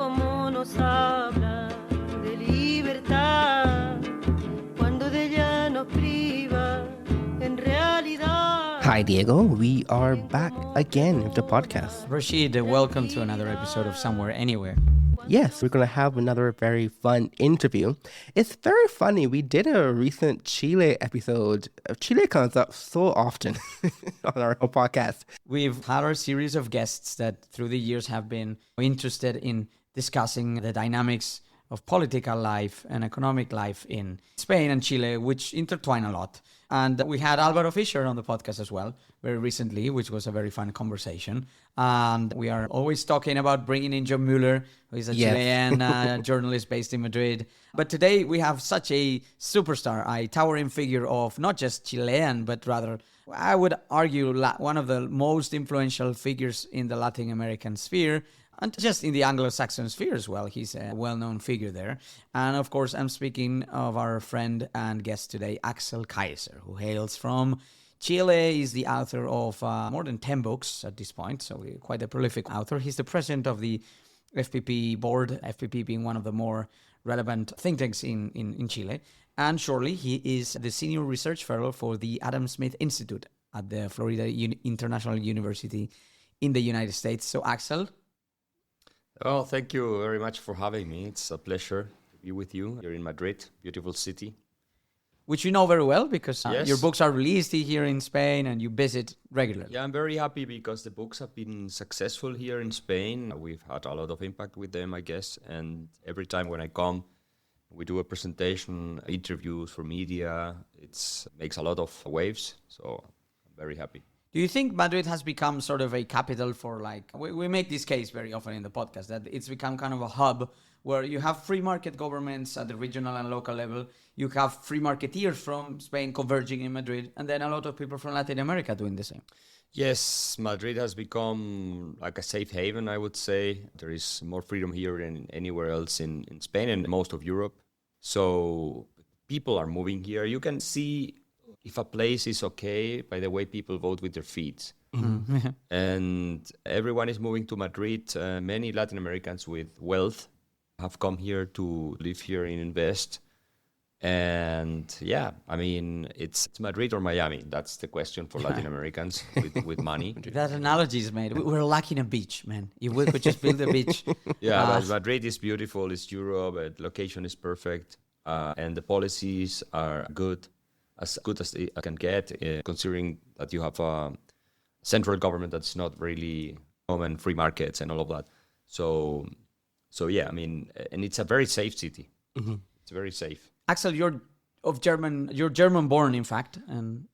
cómo nos habla de libertad cuando de ella nos priva en realidad. Hi, Diego. We are back again with the podcast. Rashid, welcome to another episode of Somewhere Anywhere. Yes, we're going to have another very fun interview. It's very funny. We did a recent Chile episode. Chile comes up so often on our podcast. We've had our series of guests that through the years have been interested in discussing the dynamics of political life and economic life in Spain and Chile, which intertwine a lot. And we had Álvaro Fischer on the podcast as well, very recently, which was a very fun conversation. And we are always talking about bringing in John Mueller, who is a Chilean journalist based in Madrid. But today we have such a superstar, a towering figure of not just Chilean, but rather, I would argue, one of the most influential figures in the Latin American sphere, and just in the Anglo-Saxon sphere as well. He's a well-known figure there. And of course, I'm speaking of our friend and guest today, Axel Kaiser, who hails from Chile. He's the author of more than 10 books at this point, so quite a prolific author. He's the president of the FPP board, FPP being one of the more relevant think tanks in Chile. And shortly, he is the senior research fellow for the Adam Smith Institute at the Florida International University in the United States. So, Axel, Oh, thank you very much for having me. It's a pleasure to be with you here in Madrid, beautiful city. which you know very well because Yes. your books are released here in Spain and you visit regularly. Yeah, I'm very happy because the books have been successful here in Spain. We've had a lot of impact with them, I guess. And every time when I come, we do a presentation, interviews for media. It makes a lot of waves. So I'm very happy. Do you think Madrid has become sort of a capital for we make this case very often in the podcast, that it's become kind of a hub where you have free market governments at the regional and local level, you have free marketeers from Spain converging in Madrid, and then a lot of people from Latin America doing the same? Yes, Madrid has become like a safe haven, I would say. There is more freedom here than anywhere else in Spain and most of Europe. So people are moving here. You can see if a place is okay by the way people vote with their feet. Mm-hmm. And everyone is moving to Madrid. Many Latin Americans with wealth have come here to live here and invest. And yeah, I mean, it's Madrid or Miami. That's the question for Latin Americans with money. That analogy is made. We're lacking a beach, man. If we could just build a beach. Yeah, but Madrid is beautiful. It's Europe. The location is perfect. And the policies are good as they can get, considering that you have a central government that's not really and free markets and all of that. So yeah, I mean, and it's a very safe city. Mm-hmm. It's very safe. Axel, you're German born, in fact, and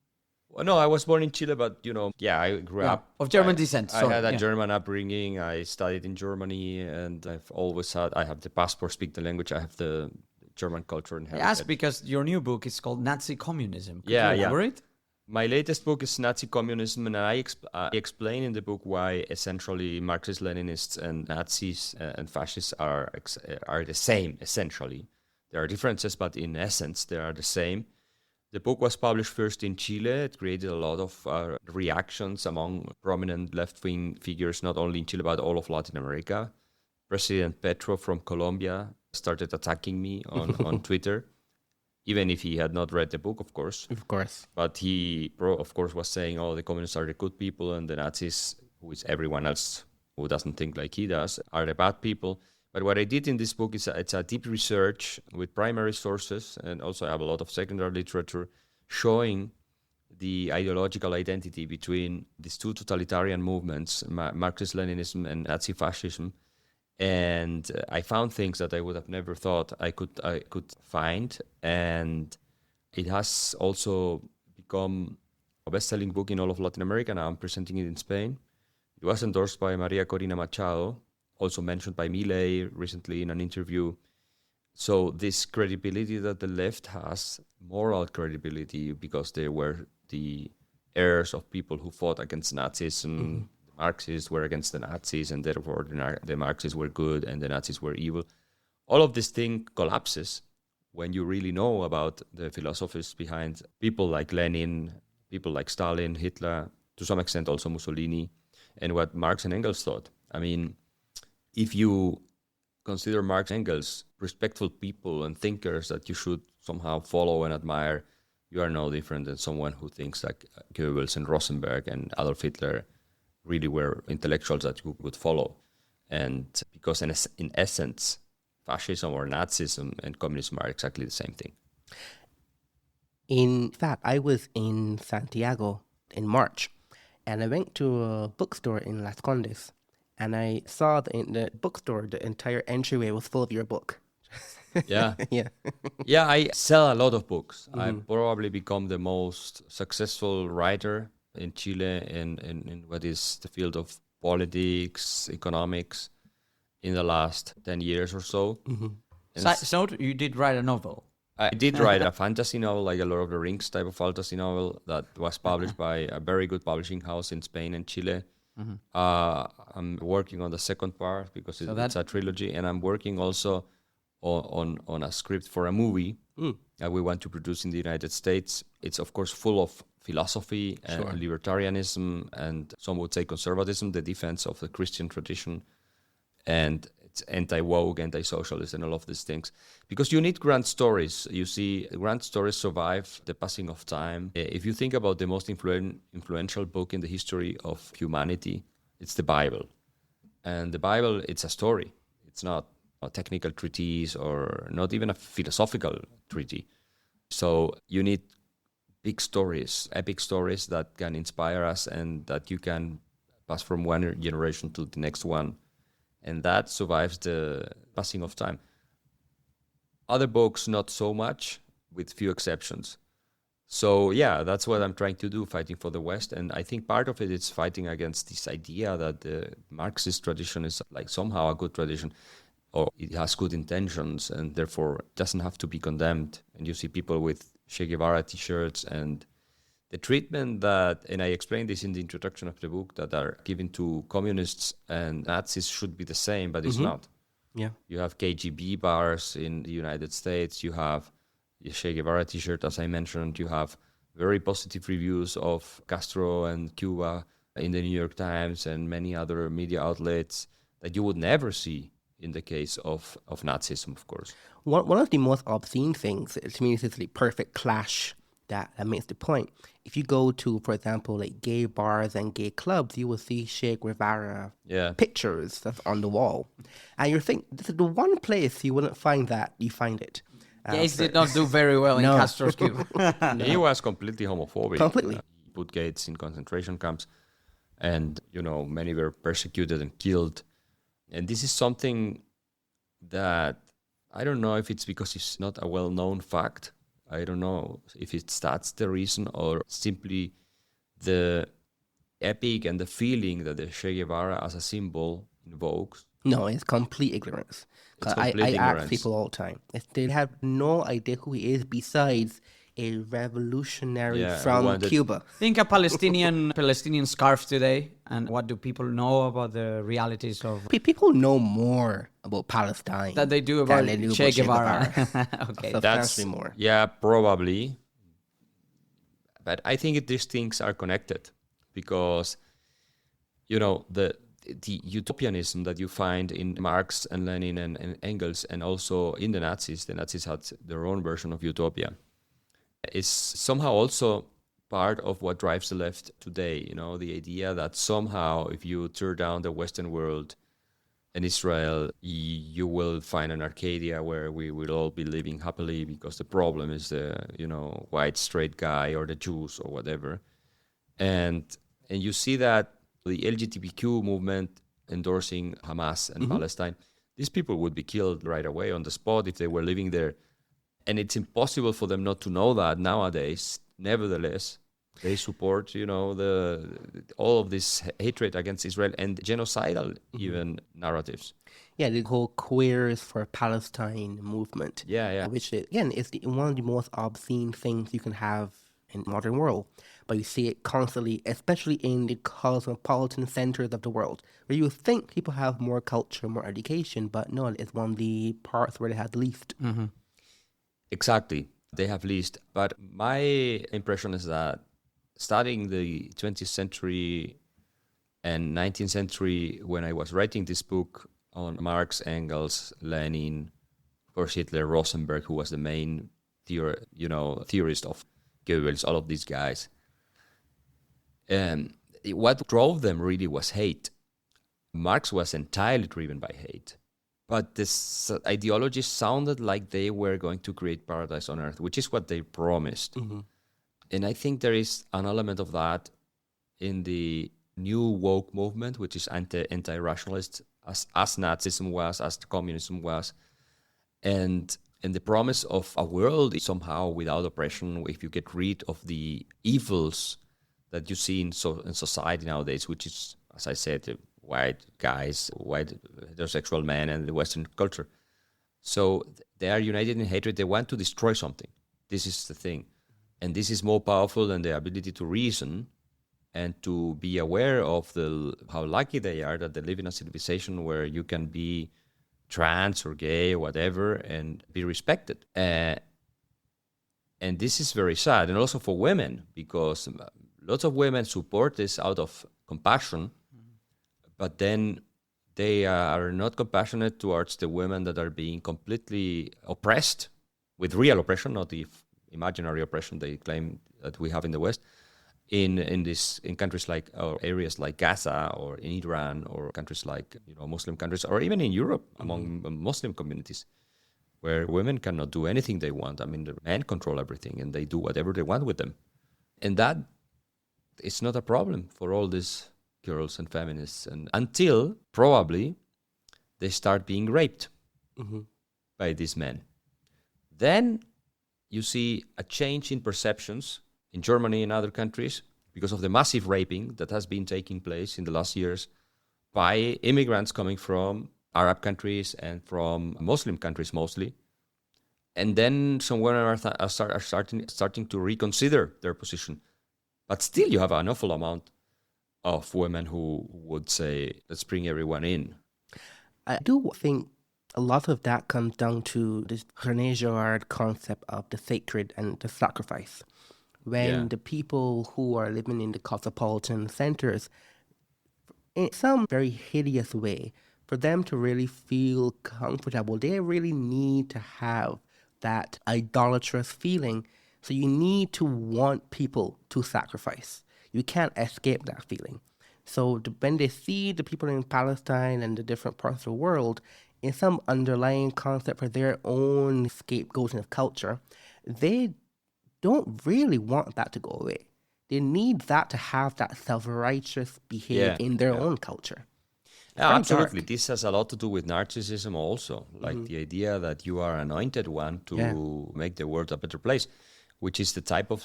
well, no, I was born in Chile, but I grew up of German descent. I had a German upbringing. I studied in Germany, and I have the passport, speak the language. I have the German culture and heritage. Yes, because your new book is called Nazi Communism. Could you elaborate? My latest book is Nazi Communism, and I explain in the book why essentially Marxist-Leninists and Nazis and fascists are the same, essentially. There are differences, but in essence, they are the same. The book was published first in Chile. It created a lot of reactions among prominent left-wing figures, not only in Chile, but all of Latin America. President Petro from Colombia started attacking me on Twitter, even if he had not read the book, of course. Of course. But he, of course, was saying, the communists are the good people and the Nazis, who is everyone else who doesn't think like he does, are the bad people. But what I did in this book is it's a deep research with primary sources, and also I have a lot of secondary literature showing the ideological identity between these two totalitarian movements, Marxist-Leninism and Nazi fascism. And I found things that I would have never thought I could find, and it has also become a best-selling book in all of Latin America. Now I'm presenting it in Spain. It was endorsed by Maria Corina Machado, also mentioned by Milei recently in an interview. So this credibility that the left has, moral credibility, because they were the heirs of people who fought against Nazism. Mm-hmm. Marxists were against the Nazis, and therefore the Marxists were good and the Nazis were evil. All of this thing collapses when you really know about the philosophies behind people like Lenin, people like Stalin, Hitler, to some extent also Mussolini, and what Marx and Engels thought. I mean, if you consider Marx and Engels respectful people and thinkers that you should somehow follow and admire, you are no different than someone who thinks like Goebbels and Rosenberg and Adolf Hitler really were intellectuals that you would follow. And because in essence, fascism or Nazism and communism are exactly the same thing. In fact, I was in Santiago in March, and I went to a bookstore in Las Condes, and I saw in the bookstore, the entire entryway was full of your book. Yeah. Yeah. Yeah, I sell a lot of books. I've probably become the most successful writer in Chile in what is the field of politics, economics in the last 10 years or so. So you did write a novel. I did write a fantasy novel, like a Lord of the Rings type of fantasy novel that was published by a very good publishing house in Spain and Chile. I'm working on the second part because it's a trilogy, and I'm working also on a script for a movie that we want to produce in the United States. It's of course full of philosophy and libertarianism, and some would say conservatism, the defense of the Christian tradition, and it's anti-woke, anti-socialist, and all of these things. Because you need grand stories. You see, grand stories survive the passing of time. If you think about the most influential book in the history of humanity, it's the Bible. And the Bible, it's a story. It's not a technical treatise or not even a philosophical treatise. So you need big stories, epic stories that can inspire us and that you can pass from one generation to the next one. And that survives the passing of time. Other books, not so much, with few exceptions. So yeah, that's what I'm trying to do, fighting for the West. And I think part of it is fighting against this idea that the Marxist tradition is like somehow a good tradition, or it has good intentions and therefore doesn't have to be condemned. And you see people with Che Guevara t-shirts and the treatment that, and I explained this in the introduction of the book, that are given to communists and Nazis should be the same, but it's not. Yeah. You have KGB bars in the United States. You have the Che Guevara t-shirt, as I mentioned. You have very positive reviews of Castro and Cuba in the New York Times and many other media outlets that you would never see in the case of Nazism, of course. One of the most obscene things, to me, is the perfect clash that makes the point. If you go to, for example, like gay bars and gay clubs, you will see Che Guevara pictures that's on the wall. And you think, this is the one place you wouldn't find that, you find it. Gays did not do very well in Castro's Cuba. He was completely homophobic. Completely. He put gays in concentration camps. And, many were persecuted and killed. And this is something that, I don't know if it's because it's not a well-known fact. I don't know if that's the reason or simply the epic and the feeling that the Che Guevara as a symbol invokes. No, it's complete ignorance. I ask people all the time. They have no idea who he is besides a revolutionary from Cuba. Think a Palestinian scarf today, and what do people know about the realities of... People know more about Palestine that they do about Che Guevara. Okay, substantially more. Yeah, probably. But I think these things are connected because, the utopianism that you find in Marx and Lenin and Engels, and also in the Nazis had their own version of utopia, is somehow also part of what drives the left today. The idea that somehow if you tear down the Western world and Israel, you will find an Arcadia where we will all be living happily because the problem is the, white straight guy or the Jews or whatever. And you see that the LGBTQ movement endorsing Hamas and Palestine, these people would be killed right away on the spot if they were living there. And it's impossible for them not to know that nowadays. Nevertheless, they support, all of this hatred against Israel and genocidal even narratives. Yeah, the whole Queers for Palestine movement. Yeah. Which, again, is one of the most obscene things you can have in the modern world. But you see it constantly, especially in the cosmopolitan centers of the world, where you think people have more culture, more education, but no, it's one of the parts where they have the least. Exactly. They have least. But my impression is that studying the 20th century and 19th century, when I was writing this book, on Marx, Engels, Lenin, of course Hitler, Rosenberg, who was the main theorist of Goebbels, all of these guys. What drove them really was hate. Marx was entirely driven by hate. But this ideology sounded like they were going to create paradise on earth, which is what they promised. Mm-hmm. And I think there is an element of that in the new woke movement, which is anti-rationalist, as Nazism was, as communism was. And the promise of a world somehow without oppression, if you get rid of the evils that you see in society nowadays, which is, as I said, white guys, white heterosexual men, and the Western culture. So they are united in hatred. They want to destroy something. This is the thing. And this is more powerful than the ability to reason and to be aware of how lucky they are that they live in a civilization where you can be trans or gay or whatever and be respected. And this is very sad. And also for women, because lots of women support this out of compassion, but then they are not compassionate towards the women that are being completely oppressed, with real oppression, not the imaginary oppression they claim that we have in the West, in countries like, or areas like Gaza, or in Iran, or countries like Muslim countries, or even in Europe among Muslim communities, where women cannot do anything they want. I mean, the men control everything, and they do whatever they want with them, and that is not a problem for all these girls and feminists, and until probably they start being raped by these men. Then you see a change in perceptions in Germany and other countries because of the massive raping that has been taking place in the last years by immigrants coming from Arab countries and from Muslim countries mostly. And then some women are starting to reconsider their position. But still you have an awful amount of women who would say, let's bring everyone in. I do think a lot of that comes down to this René Girard concept of the sacred and the sacrifice. When the people who are living in the cosmopolitan centers, in some very hideous way, for them to really feel comfortable, they really need to have that idolatrous feeling. So you need to want people to sacrifice. You can't escape that feeling. So when they see the people in Palestine and the different parts of the world in some underlying concept for their own scapegoating of culture, they don't really want that to go away. They need that to have that self-righteous behavior in their own culture. Yeah, absolutely. Dark. This has a lot to do with narcissism also, like the idea that you are anointed one to make the world a better place, which is the type of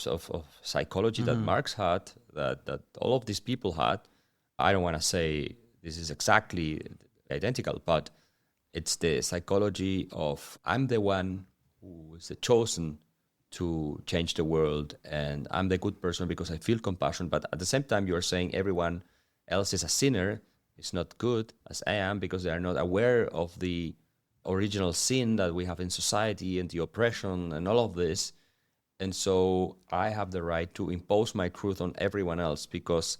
psychology that Marx had, that all of these people had. I don't want to say this is exactly identical, but it's the psychology of I'm the one who is the chosen to change the world, and I'm the good person because I feel compassion, but at the same time you are saying everyone else is a sinner, is not good as I am, because they are not aware of the original sin that we have in society and the oppression and all of this. And so I have the right to impose my truth on everyone else because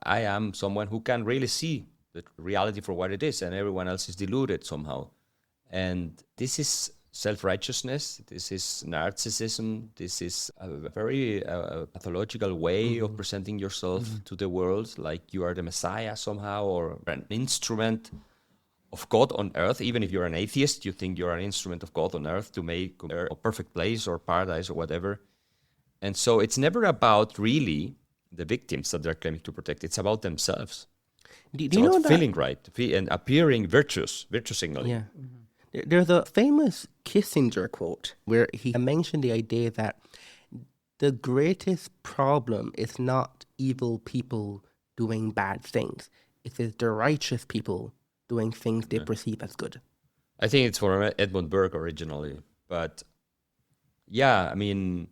I am someone who can really see the reality for what it is, and everyone else is deluded somehow. And this is self-righteousness, this is narcissism, this is a very pathological way of presenting yourself to the world, like you are the Messiah somehow, or an instrument of God on earth. Even if you're an atheist, you think you're an instrument of God on earth to make a perfect place or paradise or whatever. And so it's never about really the victims that they're claiming to protect. It's about themselves. Do it's you about know that? feeling right and appearing virtue signaling. Yeah. There's a famous Kissinger quote where he mentioned the idea that the greatest problem is not evil people doing bad things. It is the righteous people doing things they perceive as good. I think it's from Edmund Burke originally. But yeah, I mean,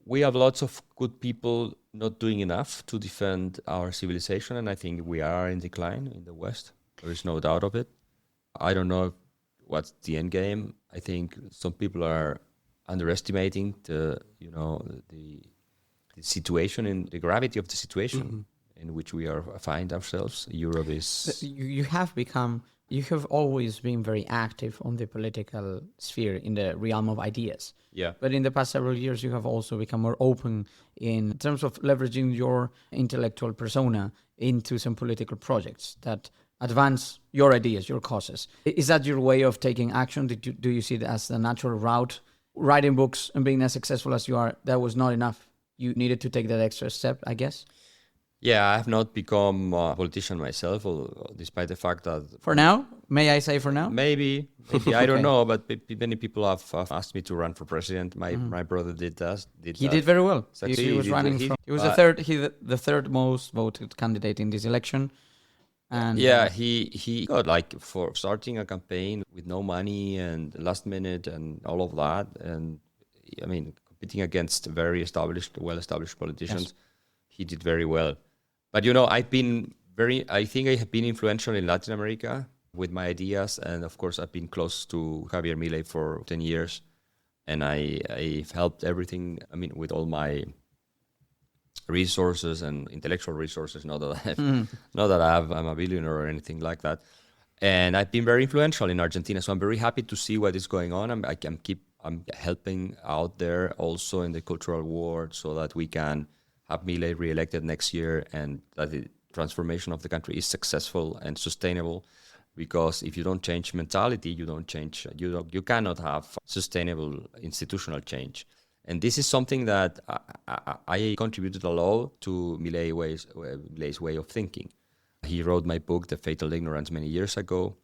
we have lots of good people not doing enough to defend our civilization, and I think we are in decline in the West. There is no doubt of it. I don't know what's the end game. I think some people are underestimating the situation and the gravity of the situation. in which we are find ourselves. Europe is... You have always been very active on the political sphere in the realm of ideas. Yeah. But in the past several years, you have also become more open in terms of leveraging your intellectual persona into some political projects that advance your ideas, your causes. Is that your way of taking action? Do you see it as the natural route? Writing books and being as successful as you are, that was not enough. You needed to take that extra step, I guess? Yeah, I have not become a politician myself, despite the fact that... For now? May I say for now? Maybe I don't know, but many people have asked me to run for president. My brother did that. He did very well. Succeed. He was running he was the third most voted candidate in this election. And yeah, he got for starting a campaign with no money and last minute and all of that. And I mean, competing against very well-established politicians, yes. He did very well. But I think I have been influential in Latin America with my ideas, and of course I've been close to Javier Milei for 10 years, and I've helped everything. I mean, with all my resources and intellectual resources. Not that I'm a billionaire or anything like that. And I've been very influential in Argentina, so I'm very happy to see what is going on. I'm helping out there also in the cultural world, so that we can have Milei re-elected next year, and that the transformation of the country is successful and sustainable. Because if you don't change mentality, you cannot have sustainable institutional change. And this is something that I contributed a lot to Milei's way of thinking. He wrote my book, The Fatal Ignorance, many years ago.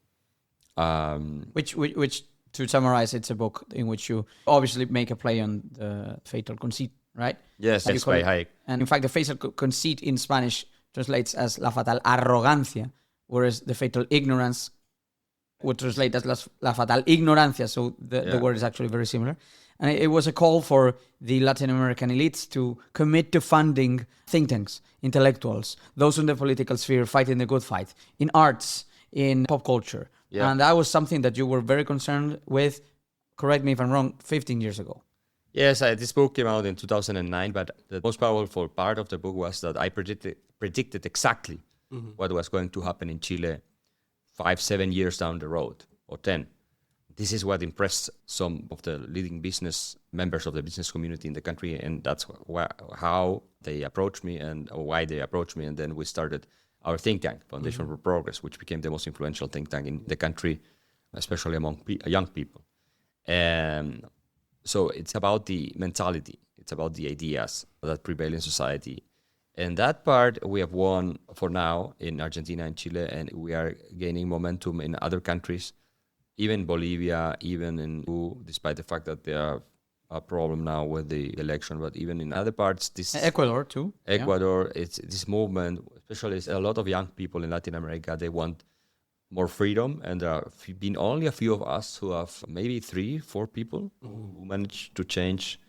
Which, to summarize, it's a book in which you obviously make a play on the fatal conceit, right? Yes, that's by Hayek. And in fact, the fatal conceit in Spanish translates as la fatal arrogancia, whereas the fatal ignorance would translate as la fatal ignorancia. So the word is actually very similar. And it was a call for the Latin American elites to commit to funding think tanks, intellectuals, those in the political sphere fighting the good fight, in arts, in pop culture. Yeah. And that was something that you were very concerned with, correct me if I'm wrong, 15 years ago. Yes, this book came out in 2009, but the most powerful part of the book was that I predicted exactly what was going to happen in Chile 5-7 years down the road, or 10. This is what impressed some of the leading business members of the business community in the country, and that's how they approached me and why they approached me. And then we started our think tank, Foundation for Progress, which became the most influential think tank in the country, especially among young people. And so it's about the mentality, it's about the ideas that prevail in society. And that part we have won for now in Argentina and Chile, and we are gaining momentum in other countries, even Bolivia, even in Peru, despite the fact that they have a problem now with the election, but even in other parts. Ecuador too. Ecuador, it's this movement, especially a lot of young people in Latin America, they want more freedom, and there have been only a few of us who have maybe 3-4 people who managed to change,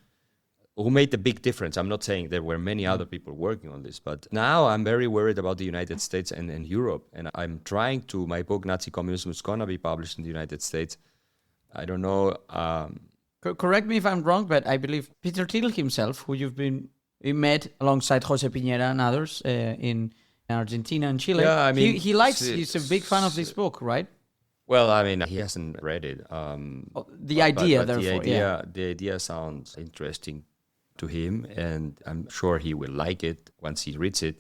who made a big difference. I'm not saying there were many other people working on this, but now I'm very worried about the United States and Europe, and I'm trying to, my book, Nazi Communism, is going to be published in the United States. I don't know. Correct me if I'm wrong, but I believe Peter Thiel himself, who you met alongside Jose Piñera and others in Argentina and Chile. Yeah, I mean, he's a big fan of this book, right? Well, I mean, he hasn't read it. The idea, but therefore, the idea sounds interesting to him, and I'm sure he will like it once he reads it.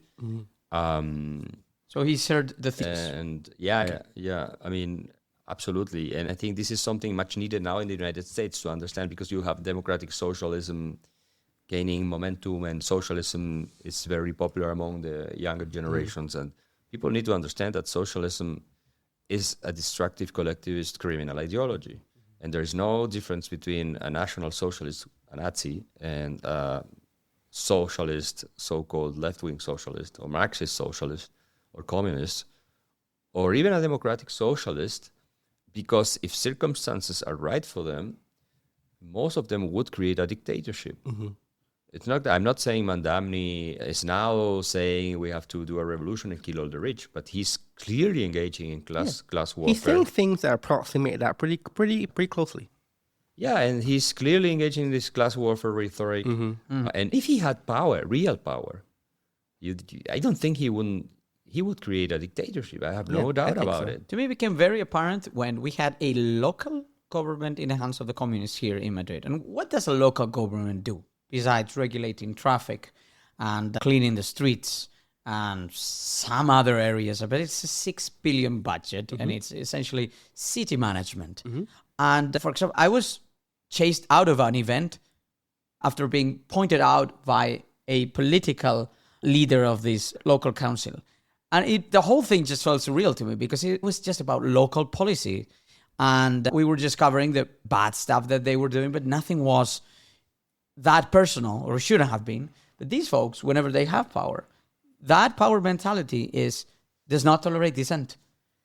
So he's heard the things. And yeah, I mean, absolutely. And I think this is something much needed now in the United States to understand, because you have democratic socialism gaining momentum, and socialism is very popular among the younger generations. And people need to understand that socialism is a destructive collectivist criminal ideology. And there is no difference between a national socialist, a Nazi, and a socialist, so-called left-wing socialist, or Marxist socialist, or communist, or even a democratic socialist, because if circumstances are right for them, most of them would create a dictatorship. It's not. I'm not saying Mandamni is now saying we have to do a revolution and kill all the rich, but he's clearly engaging in class warfare. He's saying things that approximate that pretty closely. Yeah, and he's clearly engaging in this class warfare rhetoric. And if he had power, real power, I don't think he would create a dictatorship. I have no doubt about it. To me, it became very apparent when we had a local government in the hands of the communists here in Madrid. And what does a local government do besides regulating traffic and cleaning the streets and some other areas? But it's a 6 billion budget, and it's essentially city management. And for example, I was chased out of an event after being pointed out by a political leader of this local council. And the whole thing just felt surreal to me because it was just about local policy. And we were just covering the bad stuff that they were doing, but nothing was that personal, or shouldn't have been. But these folks, whenever they have power, that power mentality does not tolerate dissent.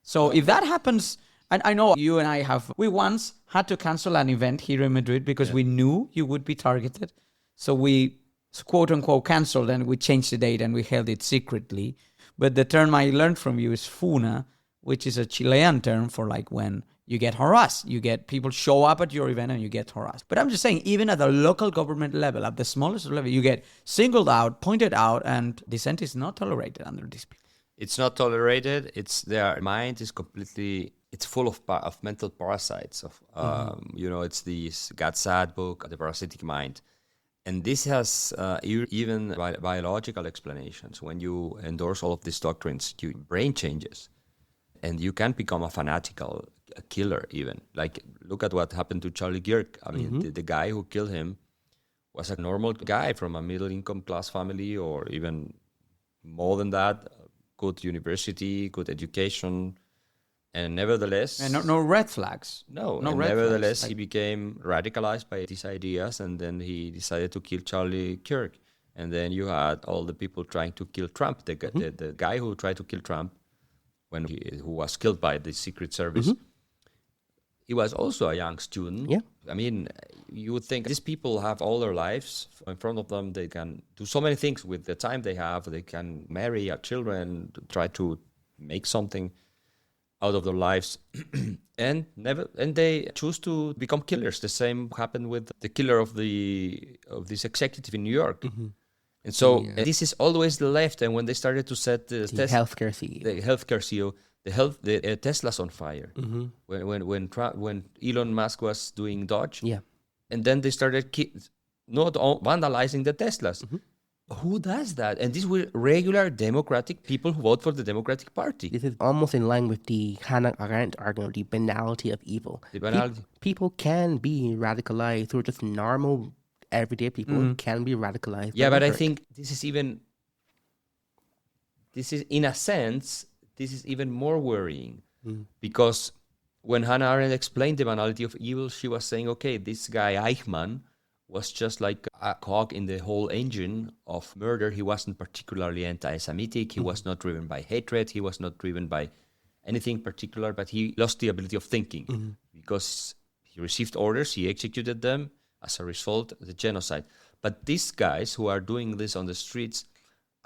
So if that happens, and I know you and we once had to cancel an event here in Madrid because we knew you would be targeted. So we, quote unquote, canceled, and we changed the date and we held it secretly. But the term I learned from you is funa, which is a Chilean term for like when you get harassed. You get people show up at your event and you get harassed. But I'm just saying, even at the local government level, at the smallest level, you get singled out, pointed out, and dissent is not tolerated under these people. It's not tolerated. Their mind is completely, it's full of mental parasites. It's the Gatsad book, The Parasitic Mind. And this has even biological explanations. When you endorse all of these doctrines, your brain changes. And you can become a killer even. Like, look at what happened to Charlie Kirk. I mean, the guy who killed him was a normal guy from a middle-income class family, or even more than that, good university, good education. And nevertheless... And no red flags. Nevertheless, he became radicalized by these ideas, and then he decided to kill Charlie Kirk. And then you had all the people trying to kill Trump. The guy who tried to kill Trump, who was killed by the Secret Service, he was also a young student. Yeah. I mean, you would think these people have all their lives in front of them. They can do so many things with the time they have. They can marry, have children, try to make something out of their lives, and they choose to become killers. The same happened with the killer of this executive in New York. And so this is always the left. And when they started to set the healthcare CEO, the Tesla's on fire. When Elon Musk was doing Dodge, and then they started vandalizing the Teslas. Who does that? And these were regular democratic people who vote for the Democratic Party. This is almost in line with the Hannah Arendt argument, the banality of evil. The banality. People can be radicalized, or just normal, everyday people can be radicalized. Yeah, but I think this is in a sense, this is even more worrying. Because when Hannah Arendt explained the banality of evil, she was saying, okay, this guy Eichmann was just like a cog in the whole engine of murder. He wasn't particularly anti-Semitic. He was not driven by hatred. He was not driven by anything particular, but he lost the ability of thinking because he received orders, he executed them, as a result, the genocide. But these guys who are doing this on the streets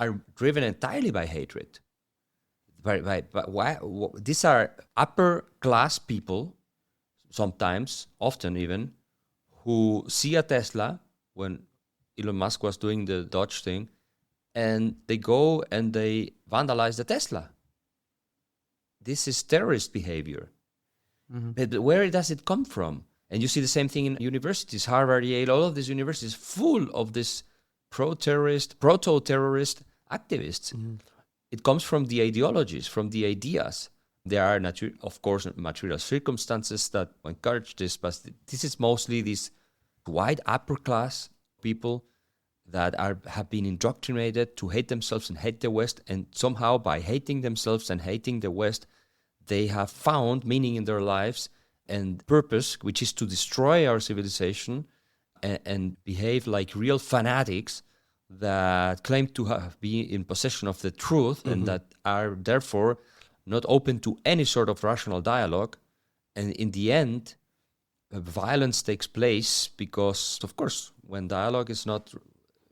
are driven entirely by hatred. These are upper class people, sometimes, often even, who see a Tesla when Elon Musk was doing the Dodge thing, and they go and they vandalize the Tesla. This is terrorist behavior. But where does it come from? And you see the same thing in universities, Harvard, Yale, all of these universities full of this proto-terrorist activists. It comes from the ideologies, from the ideas. There are, of course, material circumstances that encourage this, but this is mostly these white upper class people that have been indoctrinated to hate themselves and hate the West, and somehow by hating themselves and hating the West, they have found meaning in their lives and purpose, which is to destroy our civilization and behave like real fanatics that claim to be in possession of the truth and that are therefore not open to any sort of rational dialogue. And in the end, violence takes place because, of course, when dialogue is not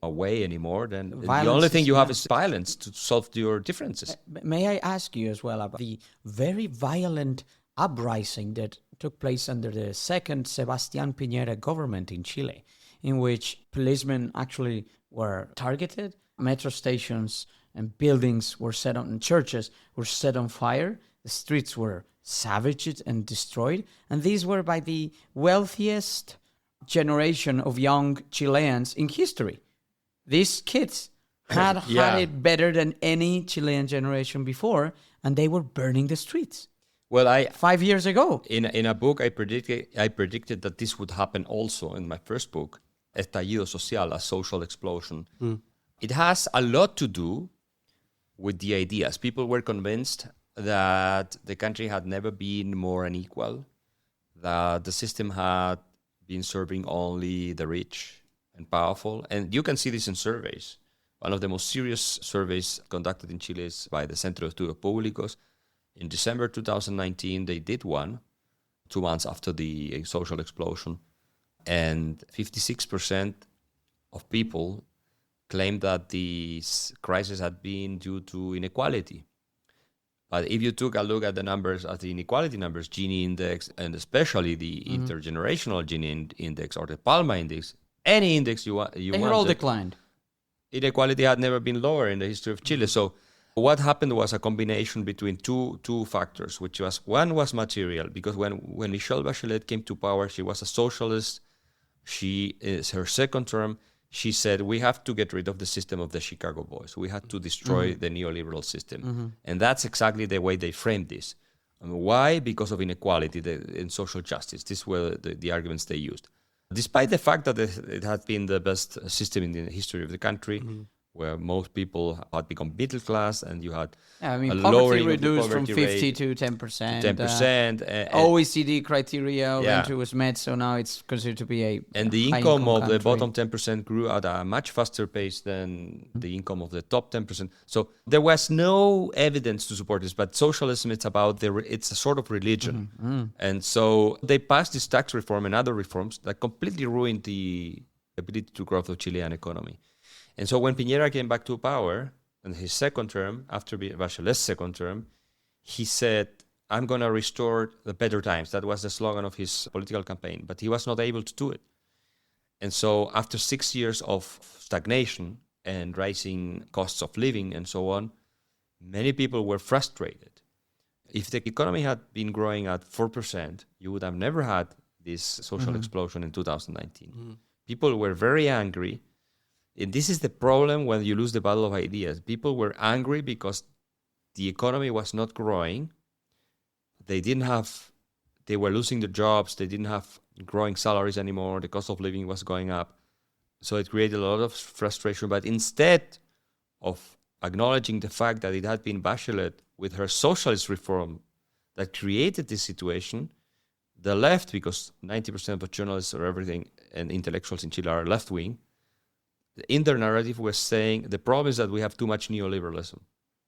a way anymore, then violence, the only thing you have is violence to solve your differences. May I ask you as well about the very violent uprising that took place under the second Sebastián Piñera government in Chile, in which policemen actually were targeted, metro stations and buildings were set on, and churches were set on fire. The streets were savaged and destroyed. And these were by the wealthiest generation of young Chileans in history. These kids had it better than any Chilean generation before, and they were burning the streets. Well, 5 years ago. In a book, I predicted that this would happen also in my first book, Estallido Social, a social explosion. It has a lot to do with the ideas. People were convinced that the country had never been more unequal, that the system had been serving only the rich and powerful. And you can see this in surveys. One of the most serious surveys conducted in Chile is by the Centro de Estudios Públicos. In December 2019, they did one, 2 months after the social explosion. And 56% of people claimed that the crisis had been due to inequality. But if you took a look at the numbers, at the inequality numbers, Gini index, and especially the intergenerational Gini index or the Palma index, any index you want, they had all declined. Inequality had never been lower in the history of Chile. So what happened was a combination between two factors, which was, one was material, because when Michelle Bachelet came to power, she was a socialist. She is her second term. She said, we have to get rid of the system of the Chicago Boys. We had to destroy the neoliberal system. And that's exactly the way they framed this. Why? Because of inequality and social justice. These were the arguments they used. Despite the fact that it had been the best system in the history of the country, where most people had become middle class, and you had a poverty reduced from poverty 50 to 10%. 10%. OECD criteria eventually was met, so now it's considered to be a and the income of the bottom 10% grew at a much faster pace than the income of the top 10%. So there was no evidence to support this, but socialism, it's a sort of religion. And so they passed this tax reform and other reforms that completely ruined the ability to grow the Chilean economy. And so when Piñera came back to power, in his second term, after Bachelet's second term, he said, I'm going to restore the better times. That was the slogan of his political campaign, but he was not able to do it. And so after 6 years of stagnation and rising costs of living and so on, many people were frustrated. If the economy had been growing at 4%, you would have never had this social explosion in 2019. People were very angry. And this is the problem when you lose the battle of ideas. People were angry because the economy was not growing. They were losing their jobs. They didn't have growing salaries anymore. The cost of living was going up. So it created a lot of frustration. But instead of acknowledging the fact that it had been Bachelet with her socialist reform that created this situation, the left, because 90% of journalists or everything and intellectuals in Chile are left-wing, in their narrative was saying the problem is that we have too much neoliberalism.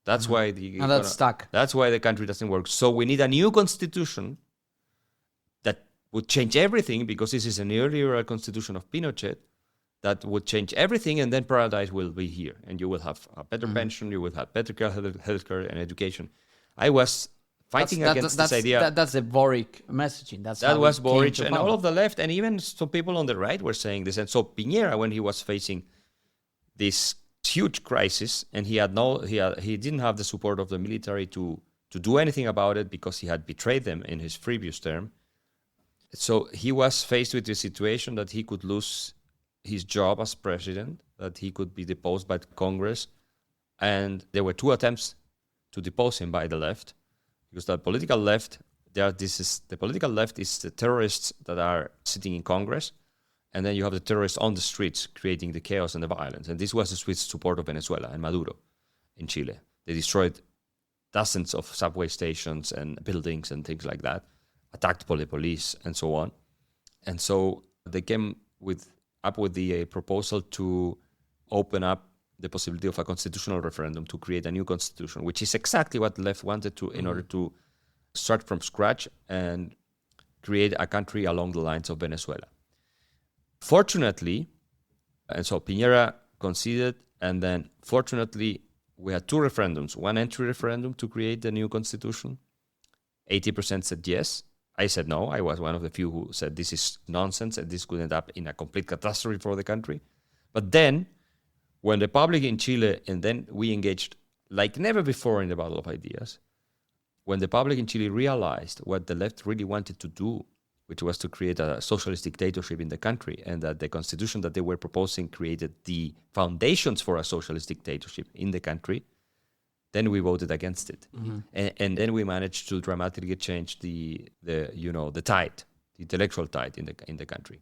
That's why that's stuck. That's why the country doesn't work. So we need a new constitution that would change everything, because this is a neoliberal constitution of Pinochet that would change everything, and then paradise will be here, and you will have a better pension, you will have better healthcare and education. I was fighting against this idea. That's the Boric messaging. That was Boric, and all of the left, and even some people on the right were saying this. And so Piñera, when he was facing this huge crisis, and he didn't have the support of the military to do anything about it, because he had betrayed them in his previous term. So he was faced with the situation that he could lose his job as president, that he could be deposed by Congress, and there were 2 attempts to depose him by the left, because the political left, the political left is the terrorists that are sitting in Congress, and then you have the terrorists on the streets creating the chaos and the violence. And this was with support of Venezuela and Maduro in Chile. They destroyed dozens of subway stations and buildings and things like that, attacked the police and so on. And so they came up with the proposal to open up the possibility of a constitutional referendum to create a new constitution, which is exactly what the left wanted to, in order to start from scratch and create a country along the lines of Venezuela. Fortunately, and so Piñera conceded, and then fortunately we had 2 referendums. One entry referendum to create the new constitution. 80% said yes. I said no. I was one of the few who said this is nonsense and this could end up in a complete catastrophe for the country. But then when the public in Chile, and then we engaged like never before in the battle of ideas, when the public in Chile realized what the left really wanted to do, which was to create a socialist dictatorship in the country, and that the constitution that they were proposing created the foundations for a socialist dictatorship in the country, then we voted against it. Mm-hmm. And then we managed to dramatically change the tide, the intellectual tide in the country.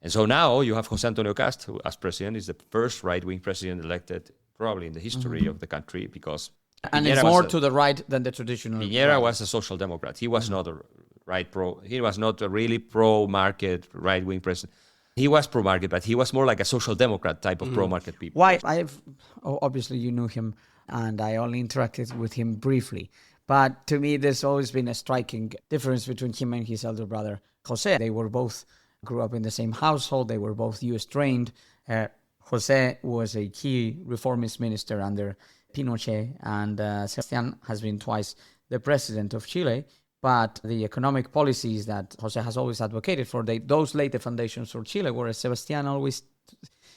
And so now you have José Antonio Cast, who as president is the first right-wing president elected probably in the history of the country, because and it's more to the right than the traditional. Piñera was a social democrat. He was not a he was not a really pro-market right-wing president. He was pro-market, but he was more like a social democrat type of pro-market people. Why? Obviously you knew him, and I only interacted with him briefly. But to me, there's always been a striking difference between him and his elder brother, José. They were both grew up in the same household. They were both U.S. trained. José was a key reformist minister under Pinochet, and Sebastián has been twice the president of Chile. But the economic policies that José has always advocated for, those laid the foundations for Chile, whereas Sebastián always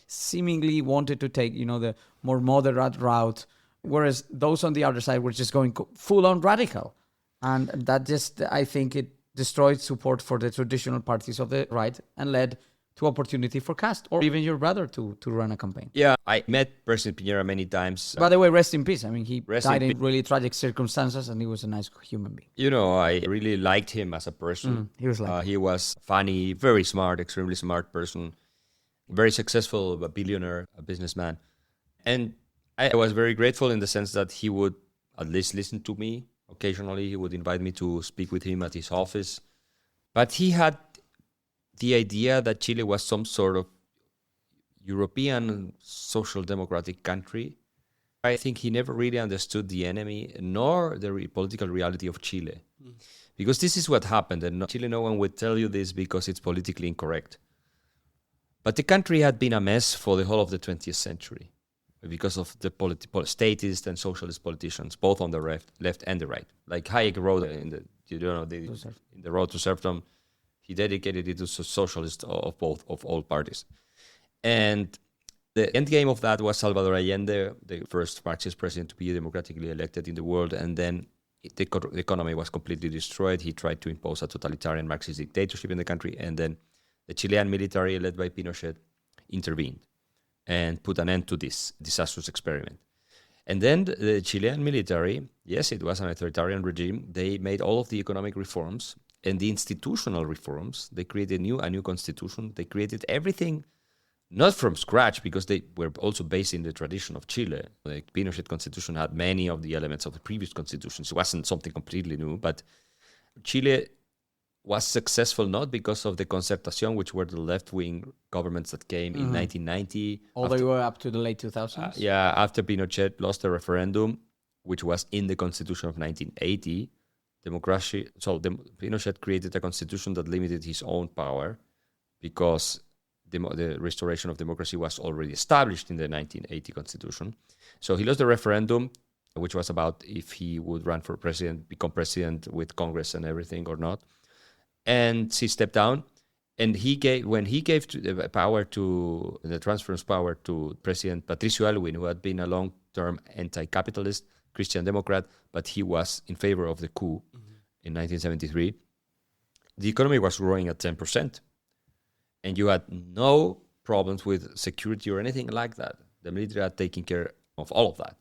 seemingly wanted to take, the more moderate route, whereas those on the other side were just going full-on radical. And that just, I think it destroyed support for the traditional parties of the right and led to opportunity for Cast or even your brother to run a campaign. Yeah, I met President Piñera many times. By the way, rest in peace. I mean, he died in really tragic circumstances, and he was a nice human being. I really liked him as a person. He was funny, very smart, extremely smart person, very successful, a billionaire, a businessman. And I was very grateful in the sense that he would at least listen to me. Occasionally, he would invite me to speak with him at his office. But he had the idea that Chile was some sort of European social democratic country. I think he never really understood the enemy nor the political reality of Chile. Because this is what happened. And Chile, no one would tell you this because it's politically incorrect. But the country had been a mess for the whole of the 20th century because of the statist and socialist politicians, both on the left and the right. Like Hayek wrote in the Road to Serfdom, he dedicated it to socialists of all parties. And the end game of that was Salvador Allende, the first Marxist president to be democratically elected in the world. And then the economy was completely destroyed. He tried to impose a totalitarian Marxist dictatorship in the country. And then the Chilean military, led by Pinochet, intervened and put an end to this disastrous experiment. And then the Chilean military, yes, it was an authoritarian regime. They made all of the economic reforms and the institutional reforms. They created a new constitution. They created everything, not from scratch, because they were also based in the tradition of Chile. The Pinochet constitution had many of the elements of the previous constitutions. It wasn't something completely new, but Chile was successful not because of the Concertación, which were the left-wing governments that came in 1990. All the way up to the late 2000s? After Pinochet lost the referendum, which was in the constitution of 1980. Pinochet created a constitution that limited his own power because the restoration of democracy was already established in the 1980 constitution. So he lost the referendum, which was about if he would run for president, become president with Congress and everything or not. And he stepped down, and when he gave the transference power to President Patricio Aylwin, who had been a long-term anti-capitalist Christian Democrat, but he was in favor of the coup in 1973, the economy was growing at 10%. And you had no problems with security or anything like that. The military had taken care of all of that.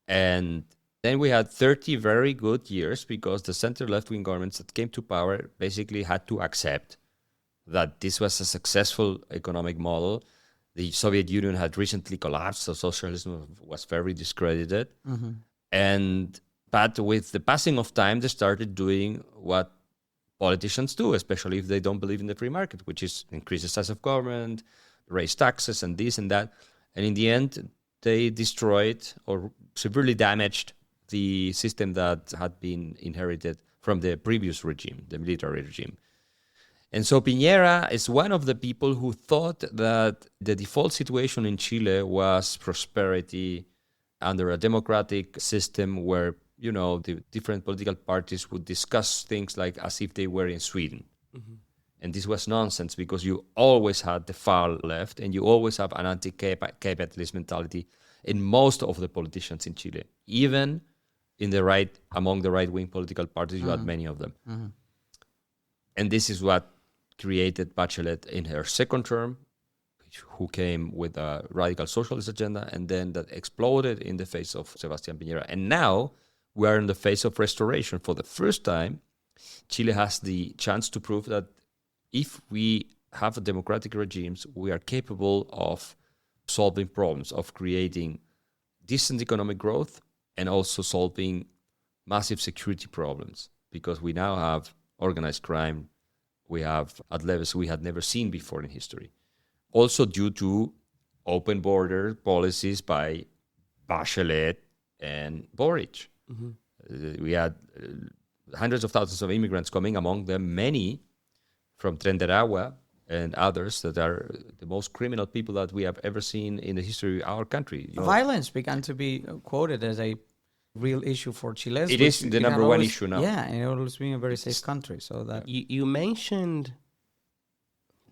And then we had 30 very good years because the center left-wing governments that came to power basically had to accept that this was a successful economic model. The Soviet Union had recently collapsed, so socialism was very discredited. But with the passing of time, they started doing what politicians do, especially if they don't believe in the free market, which is increase the size of government, raise taxes, and this and that. And in the end, they destroyed or severely damaged the system that had been inherited from the previous regime, the military regime. And so Piñera is one of the people who thought that the default situation in Chile was prosperity under a democratic system where, the different political parties would discuss things like as if they were in Sweden. And this was nonsense because you always had the far left and you always have an anti-capitalist mentality in most of the politicians in Chile. Even in the right, among the right-wing political parties, you had many of them. And this is what created Bachelet in her second term, who came with a radical socialist agenda, and then that exploded in the face of Sebastián Piñera. And now we are in the phase of restoration. For the first time, Chile has the chance to prove that if we have democratic regimes, we are capable of solving problems, of creating decent economic growth, and also solving massive security problems, because we now have organized crime we have at levels we had never seen before in history. Also due to open border policies by Bachelet and Boric. We had hundreds of thousands of immigrants coming, among them many from Tren de Aragua and others that are the most criminal people that we have ever seen in the history of our country. Violence began to be quoted as a real issue for Chile. It is the number one issue now. Yeah, and it always been a very safe country. So that you mentioned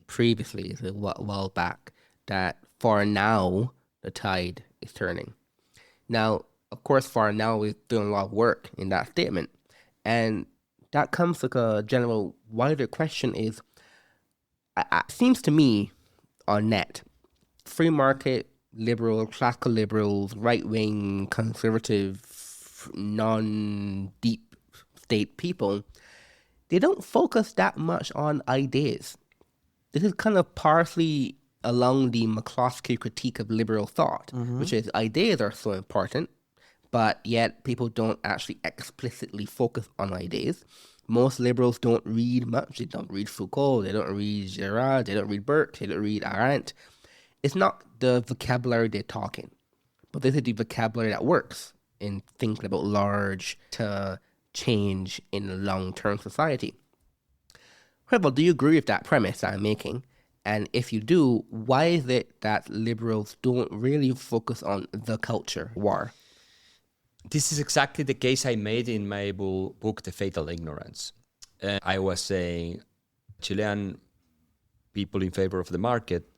previously, a while back, that for now the tide is turning. Now, of course, for now we're doing a lot of work in that statement, and that comes like a general wider question is, it seems to me on net, free market, liberal, classical liberals, right-wing, conservative, non-deep state people, they don't focus that much on ideas. This is kind of partially along the McCloskey critique of liberal thought, which is ideas are so important, but yet people don't actually explicitly focus on ideas. Most liberals don't read much. They don't read Foucault, they don't read Girard, they don't read Burke, they don't read Arendt. It's not the vocabulary they're talking, but this is the vocabulary that works in thinking about large to change in a long-term society. However, do you agree with that premise that I'm making? And if you do, why is it that liberals don't really focus on the culture war? This is exactly the case I made in my book, The Fatal Ignorance. I was saying Chilean people in favor of the market,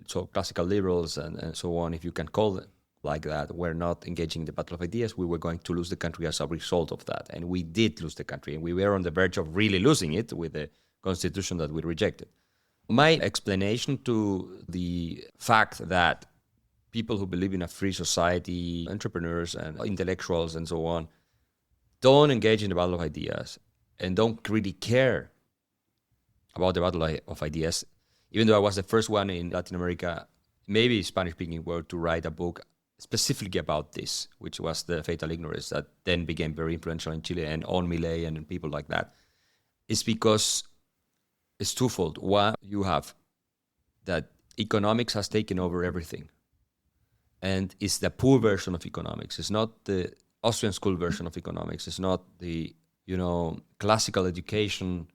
so classical liberals and so on, if you can call them like that, were not engaging in the battle of ideas. We were going to lose the country as a result of that. And we did lose the country, and we were on the verge of really losing it with the constitution that we rejected. My explanation to the fact that people who believe in a free society, entrepreneurs and intellectuals and so on, don't engage in the battle of ideas and don't really care about the battle of ideas, even though I was the first one in Latin America, maybe Spanish-speaking world, to write a book specifically about this, which was The Fatal Ignorance, that then became very influential in Chile and on Milei and people like that, is because it's twofold. One, you have that economics has taken over everything. And it's the poor version of economics. It's not the Austrian school version of economics. It's not the, classical education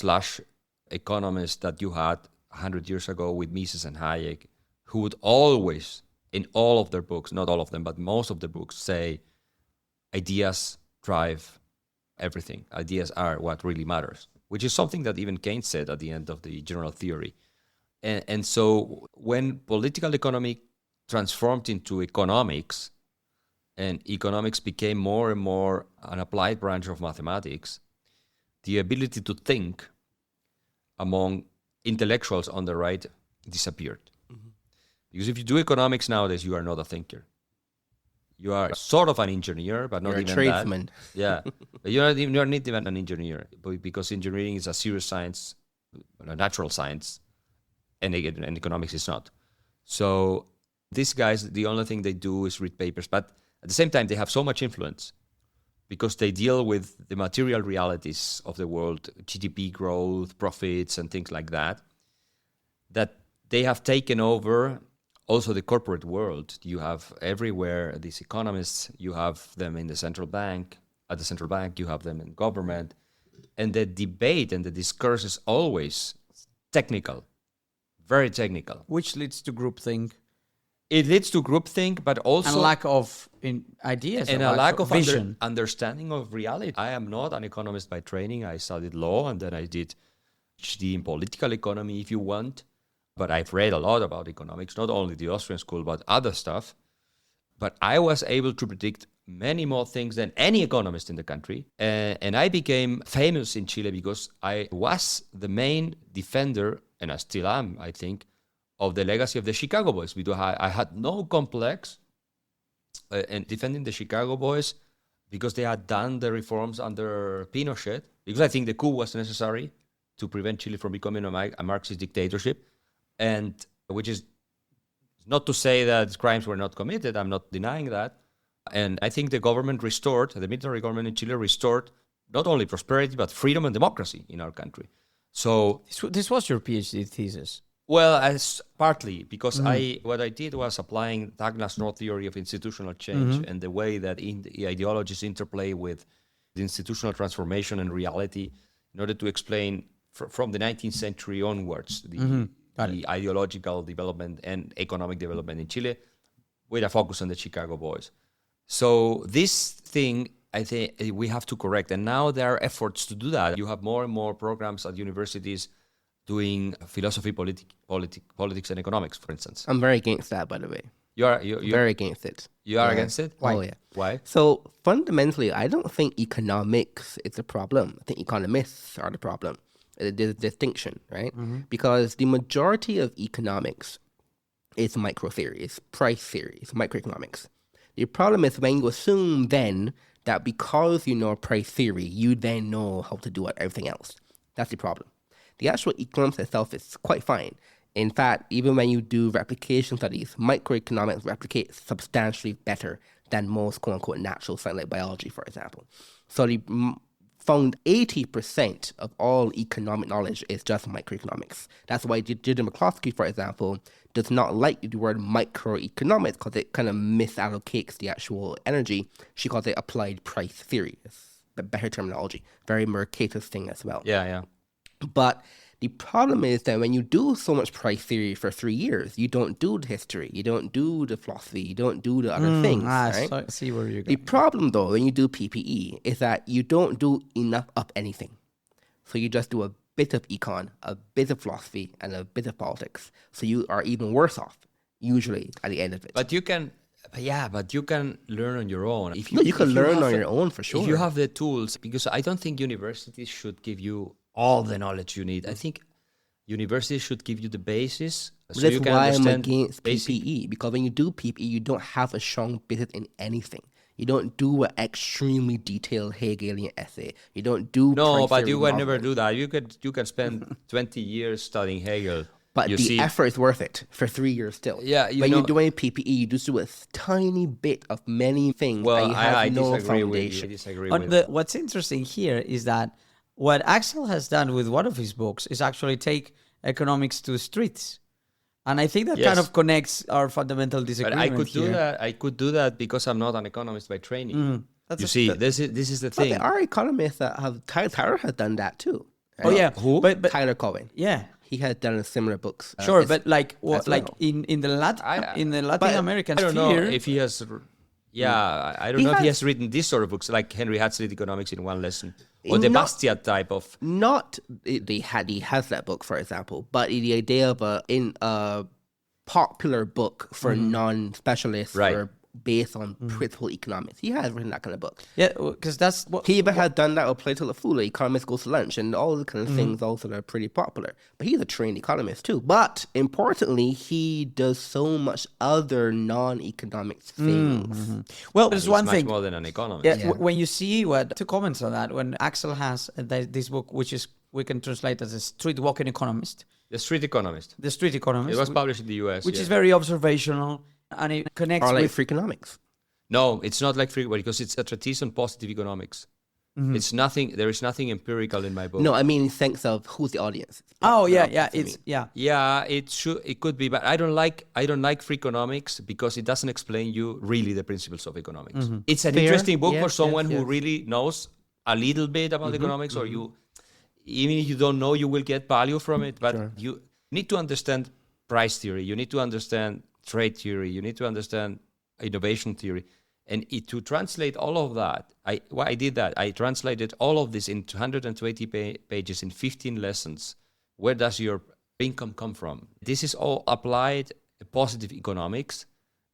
/ economist that you had 100 years ago with Mises and Hayek, who would always, in all of their books, not all of them, but most of the books, say ideas drive everything. Ideas are what really matters, which is something that even Keynes said at the end of the general theory. And so when political economy transformed into economics, and economics became more and more an applied branch of mathematics, the ability to think among intellectuals on the right disappeared. Because if you do economics nowadays, you are not a thinker. You are sort of an engineer, but not You're even a tradesman. that. Yeah, but you're not even an engineer, because engineering is a serious science, a natural science, and economics is not. So these guys, the only thing they do is read papers, but at the same time, they have so much influence because they deal with the material realities of the world, GDP growth, profits, and things like that, that they have taken over also the corporate world. You have everywhere these economists, you have them in the central bank. At the central bank, you have them in government. And the debate and the discourse is always technical, very technical. which leads to groupthink It leads to groupthink, but also... and lack of ideas. and a lack of vision. understanding of reality. I am not an economist by training. I studied law, and then I did PhD in political economy if you want, but I've read a lot about economics, not only the Austrian school, but other stuff. But I was able to predict many more things than any economist in the country. And I became famous in Chile because I was the main defender, and I still am, I think, of the legacy of the Chicago Boys. Because I had no complex in defending the Chicago Boys because they had done the reforms under Pinochet, because I think the coup was necessary to prevent Chile from becoming a Marxist dictatorship, and which is not to say that crimes were not committed. I'm not denying that. And I think the military government in Chile restored not only prosperity, but freedom and democracy in our country. So this was your PhD thesis? Well, as partly, because what I did was applying Douglas North theory of institutional change and the way that the ideologies interplay with the institutional transformation and reality in order to explain from the 19th century onwards the ideological development and economic development in Chile with a focus on the Chicago Boys. So this thing, I think we have to correct. And now there are efforts to do that. You have more and more programs at universities doing philosophy, politics, and economics, for instance. I'm very against that, by the way. You're very against it. You are against it? Why? Oh, yeah. Why? So fundamentally, I don't think economics is the problem. I think economists are the problem. There's a distinction, right? Because the majority of economics is micro theory, it's price theory, it's microeconomics. The problem is when you assume then that because you know price theory, you then know how to do everything else. That's the problem. The actual economics itself is quite fine. In fact, even when you do replication studies, microeconomics replicates substantially better than most quote-unquote natural science like biology, for example. So they found 80% of all economic knowledge is just microeconomics. That's why Judith McCloskey, for example, does not like the word microeconomics because it kind of misallocates the actual energy. She calls it applied price theory. It's a better terminology. Very Mercatus thing as well. Yeah. But the problem is that when you do so much price theory for 3 years, you don't do the history, you don't do the philosophy, you don't do the other things, right? So I see where you're going. The problem, though, when you do PPE is that you don't do enough of anything. So you just do a bit of econ, a bit of philosophy, and a bit of politics. So you are even worse off, usually, at the end of it. But you can learn on your own. You can learn on your own, for sure. If you have the tools, because I don't think universities should give you all the knowledge you need. I think universities should give you the basis. So that's why I'm against PPE, because when you do PPE, you don't have a strong basis in anything. You don't do an extremely detailed Hegelian essay. You don't do... No, but you would never do that. You can spend 20 years studying Hegel. But the effort is worth it for 3 years still. Yeah, when you're doing PPE, you just do a tiny bit of many things. Well, I disagree with you. What's interesting here is that what Axel has done with one of his books is actually take economics to the streets. And I think that kind of connects our fundamental disagreement. But I could do that because I'm not an economist by training. This is the thing. There are economists that have... Tyler has done that too. Right? Oh, yeah. Who? But Tyler Cowen. Yeah. He has done similar books. Sure, but in the Latin American sphere... I don't know if he has... Yeah, I don't know if he has written this sort of books, like Henry Hazlitt Economics in One Lesson, or the Bastiat type of... He has that book, for example, but the idea of a popular book for non-specialists or based on principal economics. He has written that kind of book. Yeah, because that's what... He even had done that with Plato Lafula, Economist Goes to Lunch, and all the kind of things also that are pretty popular. But he's a trained economist too. But importantly, he does so much other non-economics things. Well, there's one thing... much more than an economist. Yeah. When you see two comments on that, when Axel has this book, which is we can translate as a street walking economist. The Street Economist. The Street Economist. It was published in the US. Which is very observational. And it connects with Freakonomics. No, it's not like Freakonomics because it's a treatise on positive economics. It's nothing. There is nothing empirical in my book. No, I mean in sense of who's the audience. It could be, but I don't like Freakonomics because it doesn't explain you really the principles of economics. It's an interesting book for someone who really knows a little bit about economics, or even if you don't know, you will get value from it. But you need to understand price theory. You need to understand trade theory, you need to understand innovation theory. And to translate all of that, I translated all of this into 120 pages in 15 lessons where does your income come from? This is all applied positive economics.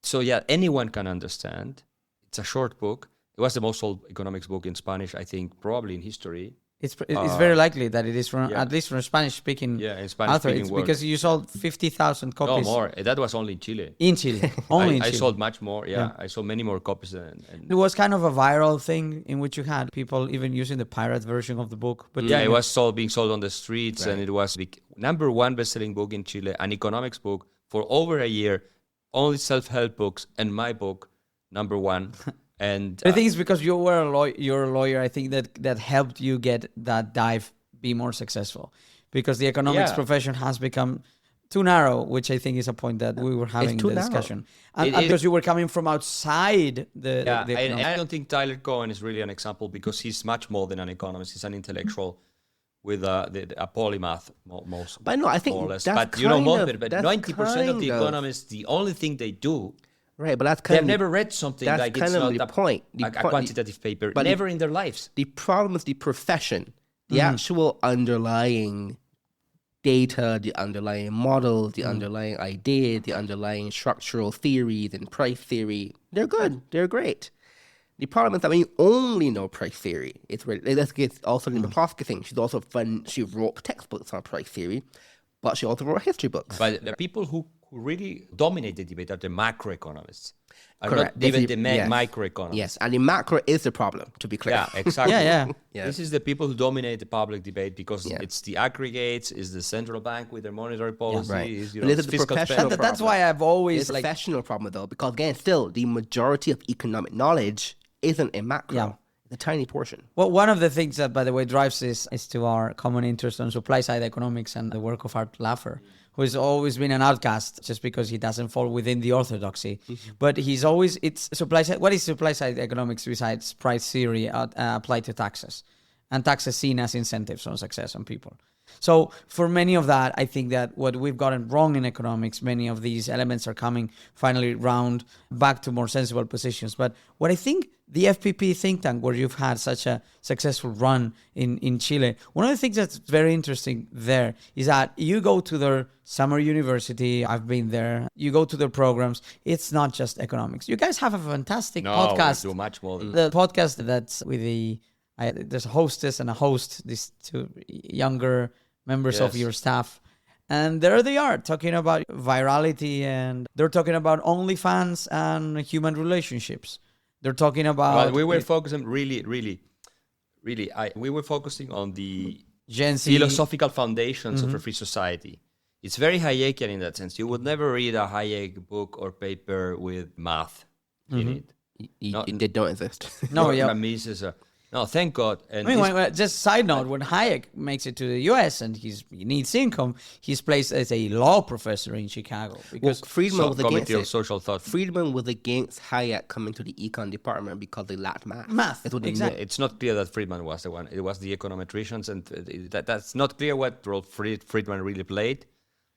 So yeah, anyone can understand. It's a short book. It was the most sold economics book in Spanish, I think, probably in history. It's very likely that it is from at least from a Spanish-speaking author. It's because you sold 50,000 copies. No more. That was only in Chile. In Chile, only in Chile. I sold much more. Yeah, I sold many more copies. It was kind of a viral thing in which you had people even using the pirate version of the book. But it was being sold on the streets, and it was the number one best-selling book in Chile, an economics book for over a year. Only self-help books, and my book, number one. And I think it's because you're a lawyer. I think that helped you get that dive be more successful, because the economics profession has become too narrow, which I think is a point that we were having in the discussion. And because you were coming from outside the economics. I don't think Tyler Cohen is really an example, because he's much more than an economist. He's an intellectual with a polymath, most. But no, I think more or less. That's but 90% of the economists, the only thing they do. Right, but they've never read something like it's not a quantitative paper, but never in their lives. The problem is the profession, the actual underlying data, the underlying models, the underlying idea, the underlying structural theories and price theory. They're good. They're great. The problem is that when you only know price theory, it's also the McCloskey thing. She's also she wrote textbooks on price theory, but she also wrote history books. But the people who really dominate the debate are the macroeconomists. Correct. Not even the microeconomists. Yes, and the macro is the problem, to be clear. Yeah, exactly. Yeah. This is the people who dominate the public debate, because it's the aggregates, is the central bank with their monetary policy, is fiscal spending. That's why I've always... It's a professional problem, though, because, again, still, the majority of economic knowledge isn't in macro. Yeah. It's a tiny portion. Well, one of the things that, by the way, drives this is to our common interest on supply-side economics and the work of Art Laffer, who has always been an outcast just because he doesn't fall within the orthodoxy. But he's always, it's supply side. What is supply side economics besides price theory applied to taxes? And taxes seen as incentives on success on people. So for many of that, I think that what we've gotten wrong in economics, many of these elements are coming finally round back to more sensible positions. But what I think the FPP think tank, where you've had such a successful run in Chile, one of the things that's very interesting there is that you go to their summer university. I've been there. You go to their programs. It's not just economics. You guys have a fantastic podcast. We do much more than the podcast that's with there's a hostess and a host, these two younger members of your staff. And there they are talking about virality, and they're talking about OnlyFans and human relationships. They're talking about... Well, we were focusing we were focusing on the Gen Z philosophical foundations of a free society. It's very Hayekian in that sense. You would never read a Hayek book or paper with math in it. They don't exist. No, thank God. And just side note, when Hayek makes it to the U.S. and he needs income, he's placed as a law professor in Chicago. Because Friedman was against it. Social thought. Friedman was against Hayek coming to the econ department because they lacked math. Exactly. It's not clear that Friedman was the one. It was the econometricians, and that's not clear what role Friedman really played.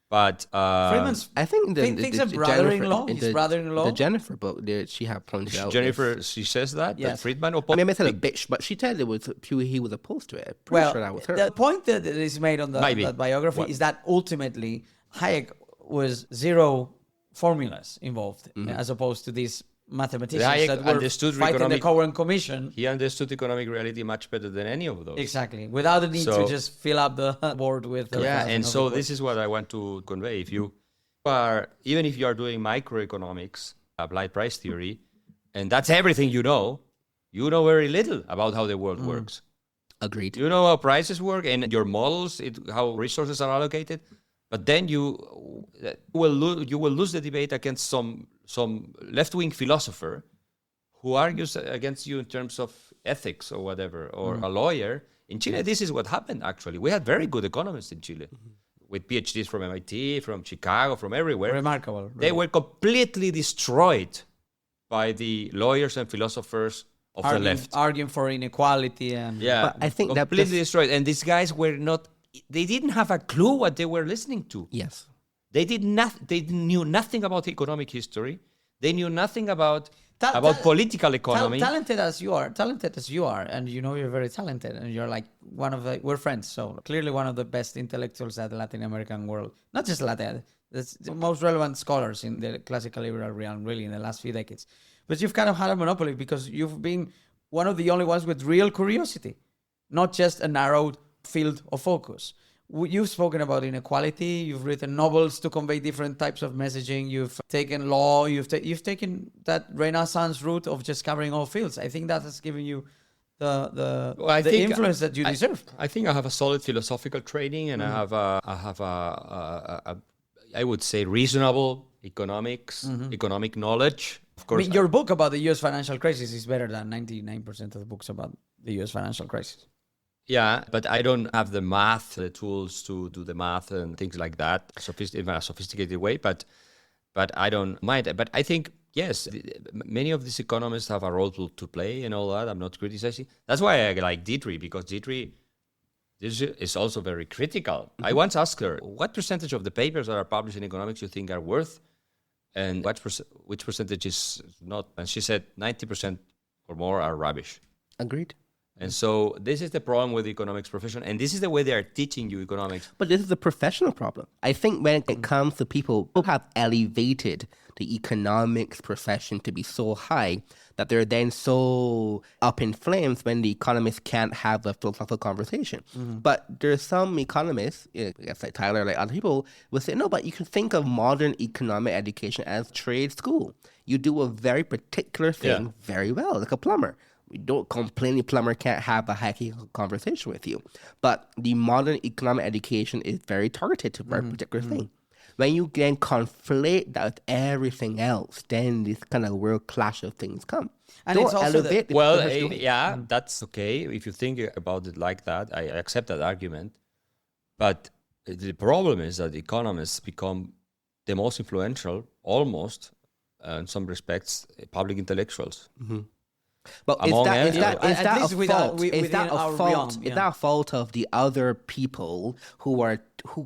But Friedman's, I think thinks of brother-in-law. His brother-in-law. The Jennifer book, she had pointed out. Jennifer, she says that. Yes. That Friedman. I mean, I said a bitch, but she said he was opposed to it. Pretty sure that was her. The point that is made on that biography is that ultimately Hayek was zero formulas involved, as opposed to these mathematicians that were fighting the Cohen Commission. He understood economic reality much better than any of those. Exactly, without the need to just fill up the board with... and so this is what I want to convey. If you are, even if you are doing microeconomics, applied price theory, and that's everything you know very little about how the world works. Agreed. You know how prices work and your models, how resources are allocated, but then you will lose the debate against some left-wing philosopher who argues against you in terms of ethics or whatever, or a lawyer. In Chile, this is what happened, actually. We had very good economists in Chile with PhDs from MIT, from Chicago, from everywhere. Remarkable. They were completely destroyed by the lawyers and philosophers of the left. Arguing for inequality. But I think completely destroyed. And these guys were not... They didn't have a clue what they were listening to. Yes. They knew nothing about economic history. They knew nothing about political economy. Talented as you are, and you know you're very talented, and you're like we're friends, so clearly one of the best intellectuals at the Latin American world, not just Latin, that's the most relevant scholars in the classical liberal realm, really, in the last few decades. But you've kind of had a monopoly because you've been one of the only ones with real curiosity, not just a narrowed field of focus. You've spoken about inequality. You've written novels to convey different types of messaging. You've taken law. You've taken that Renaissance route of just covering all fields. I think that has given you the influence that you deserve. I think I have a solid philosophical training, and I have I would say reasonable economic knowledge. Of course, your book about the U.S. financial crisis is better than 99% of the books about the U.S. financial crisis. Yeah, but I don't have the tools to do the math and things like that in a sophisticated way. But I don't mind. But I think, yes, many of these economists have a role to play and all that. I'm not criticizing. That's why I like Deirdre, because Deirdre is also very critical. I once asked her, what percentage of the papers that are published in economics you think are worth, and which percentage is not? And she said 90% or more are rubbish. Agreed. And so this is the problem with the economics profession, and this is the way they are teaching you economics. But this is a professional problem. I think when it comes to people who have elevated the economics profession to be so high that they're then so up in flames when the economists can't have a philosophical conversation. Mm-hmm. But there's some economists, I guess like Tyler, like other people, will say, no, but you can think of modern economic education as trade school. You do a very particular thing very well, like a plumber. We don't complain the plumber can't have a hacking conversation with you. But the modern economic education is very targeted to a very particular thing. When you then conflate that with everything else, then this kind of world clash of things come. And don't it's also that's okay. If you think about it like that, I accept that argument. But the problem is that economists become the most influential, almost, in some respects, public intellectuals. Mm-hmm. But is that a fault of the other people who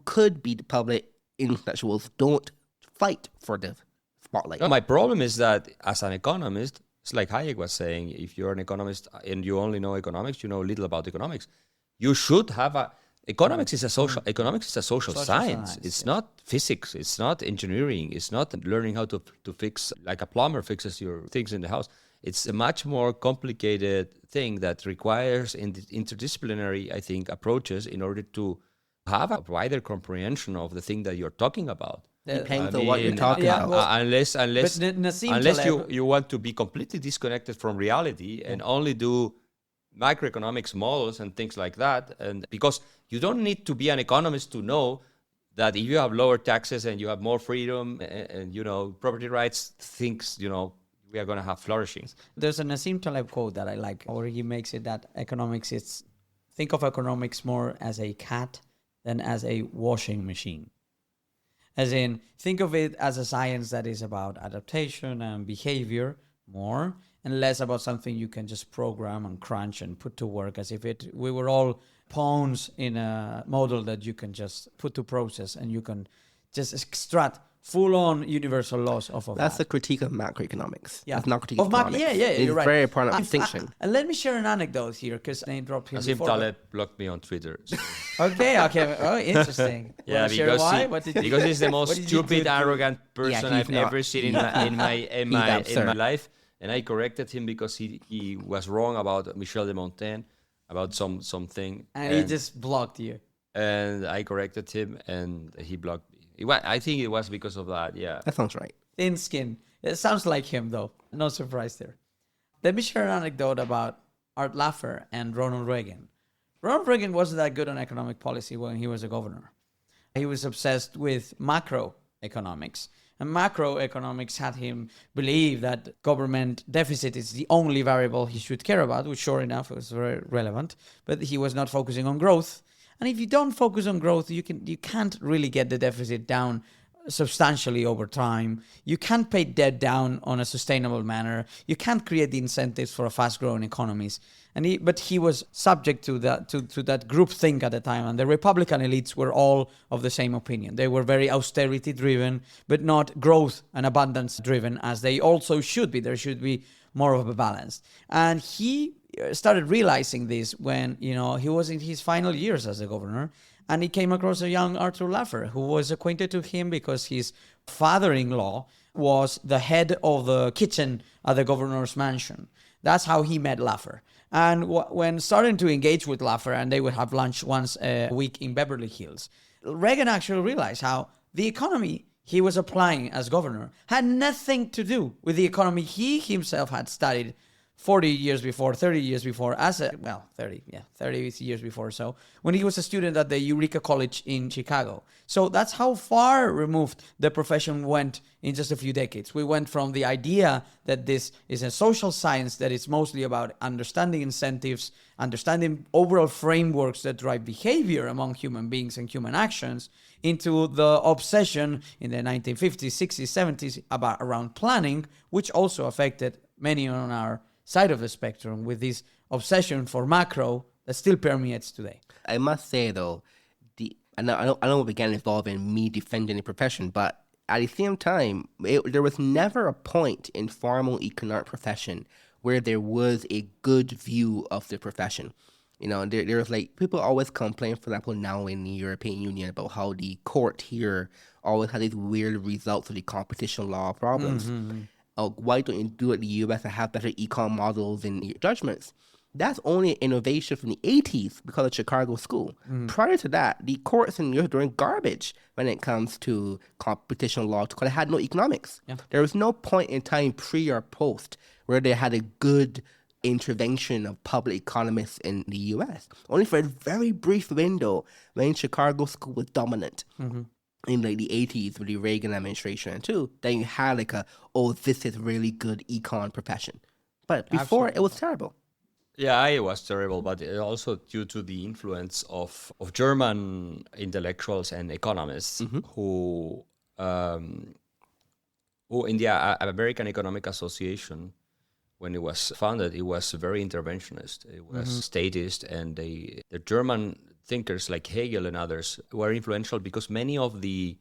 could be the public intellectuals don't fight for the spotlight? My problem is that as an economist, it's like Hayek was saying, if you're an economist and you only know economics, you know little about economics. You should have economics is a social science. It's not physics. It's not engineering. It's not learning how to fix, like a plumber fixes your things in the house. It's a much more complicated thing that requires interdisciplinary, I think, approaches in order to have a wider comprehension of the thing that you're talking about. Depends on what you're talking about. Unless you want to be completely disconnected from reality and only do microeconomics models and things like that. And because you don't need to be an economist to know that if you have lower taxes and you have more freedom and property rights, things, we are going to have flourishing. There's a Nassim Taleb quote that I like, where he makes it that think of economics more as a cat than as a washing machine. As in, think of it as a science that is about adaptation and behavior more, and less about something you can just program and crunch and put to work, as if we were all pawns in a model that you can just put to process and you can just extract full-on universal laws off of That's that. a critique of macroeconomics. Yeah. That's not critique of economics. You're right. It's very important distinction. And let me share an anecdote here, because I dropped him before. Nassim Taleb blocked me on Twitter. So. Okay. Oh, interesting. Because he's the most stupid, arrogant person I've ever seen in my life. And I corrected him because he was wrong about Michel de Montaigne, about something. And he just blocked you. And I corrected him, and he blocked me. I think it was because of that, yeah. That sounds right. Thin skin. It sounds like him, though. No surprise there. Let me share an anecdote about Art Laffer and Ronald Reagan. Ronald Reagan wasn't that good on economic policy when he was a governor. He was obsessed with macroeconomics. And macroeconomics had him believe that government deficit is the only variable he should care about, which sure enough was very relevant. But he was not focusing on growth. And if you don't focus on growth, you can't really get the deficit down substantially over time. You can't pay debt down on a sustainable manner. You can't create the incentives for a fast-growing economies. But he was subject to that to that groupthink at the time, and the Republican elites were all of the same opinion. They were very austerity-driven, but not growth and abundance-driven, as they also should be. There should be more of a balance. And he started realizing this when he was in his final years as a governor. And he came across a young Arthur Laffer, who was acquainted to him because his father-in-law was the head of the kitchen at the governor's mansion. That's how he met Laffer. And when starting to engage with Laffer, and they would have lunch once a week in Beverly Hills, Reagan actually realized how the economy he was applying as governor had nothing to do with the economy he himself had studied 30 years before, 30 years before, 30 years before, so when he was a student at the Eureka College in Chicago. So that's how far removed the profession went in just a few decades. We went from the idea that this is a social science that is mostly about understanding incentives, understanding overall frameworks that drive behavior among human beings and human actions, into the obsession in the 1950s, 60s, 70s around planning, which also affected many on our side of the spectrum, with this obsession for macro that still permeates today. I must say, though, I don't want to get involved in me defending the profession, but at the same time, there was never a point in formal economic profession where there was a good view of the profession. There was people always complain, for example, now in the European Union about how the court here always had these weird results of the competition law problems. Mm-hmm. Why don't you do it in the US and have better econ models in your judgments? That's only an innovation from the 80s because of Chicago School. Mm. Prior to that, the courts in Europe were doing garbage when it comes to competition law because they had no economics. Yeah. There was no point in time pre or post where they had a good intervention of public economists in the US. Only for a very brief window when Chicago School was dominant. Mm-hmm. In the 80s with the Reagan administration too, then you had this is really good econ profession. But before, Absolutely. It was terrible. Yeah, it was terrible, but also due to the influence of German intellectuals and economists mm-hmm. who in the American Economic Association, when it was founded, it was very interventionist. It was mm-hmm. statist, and the German thinkers like Hegel and others were influential because many of the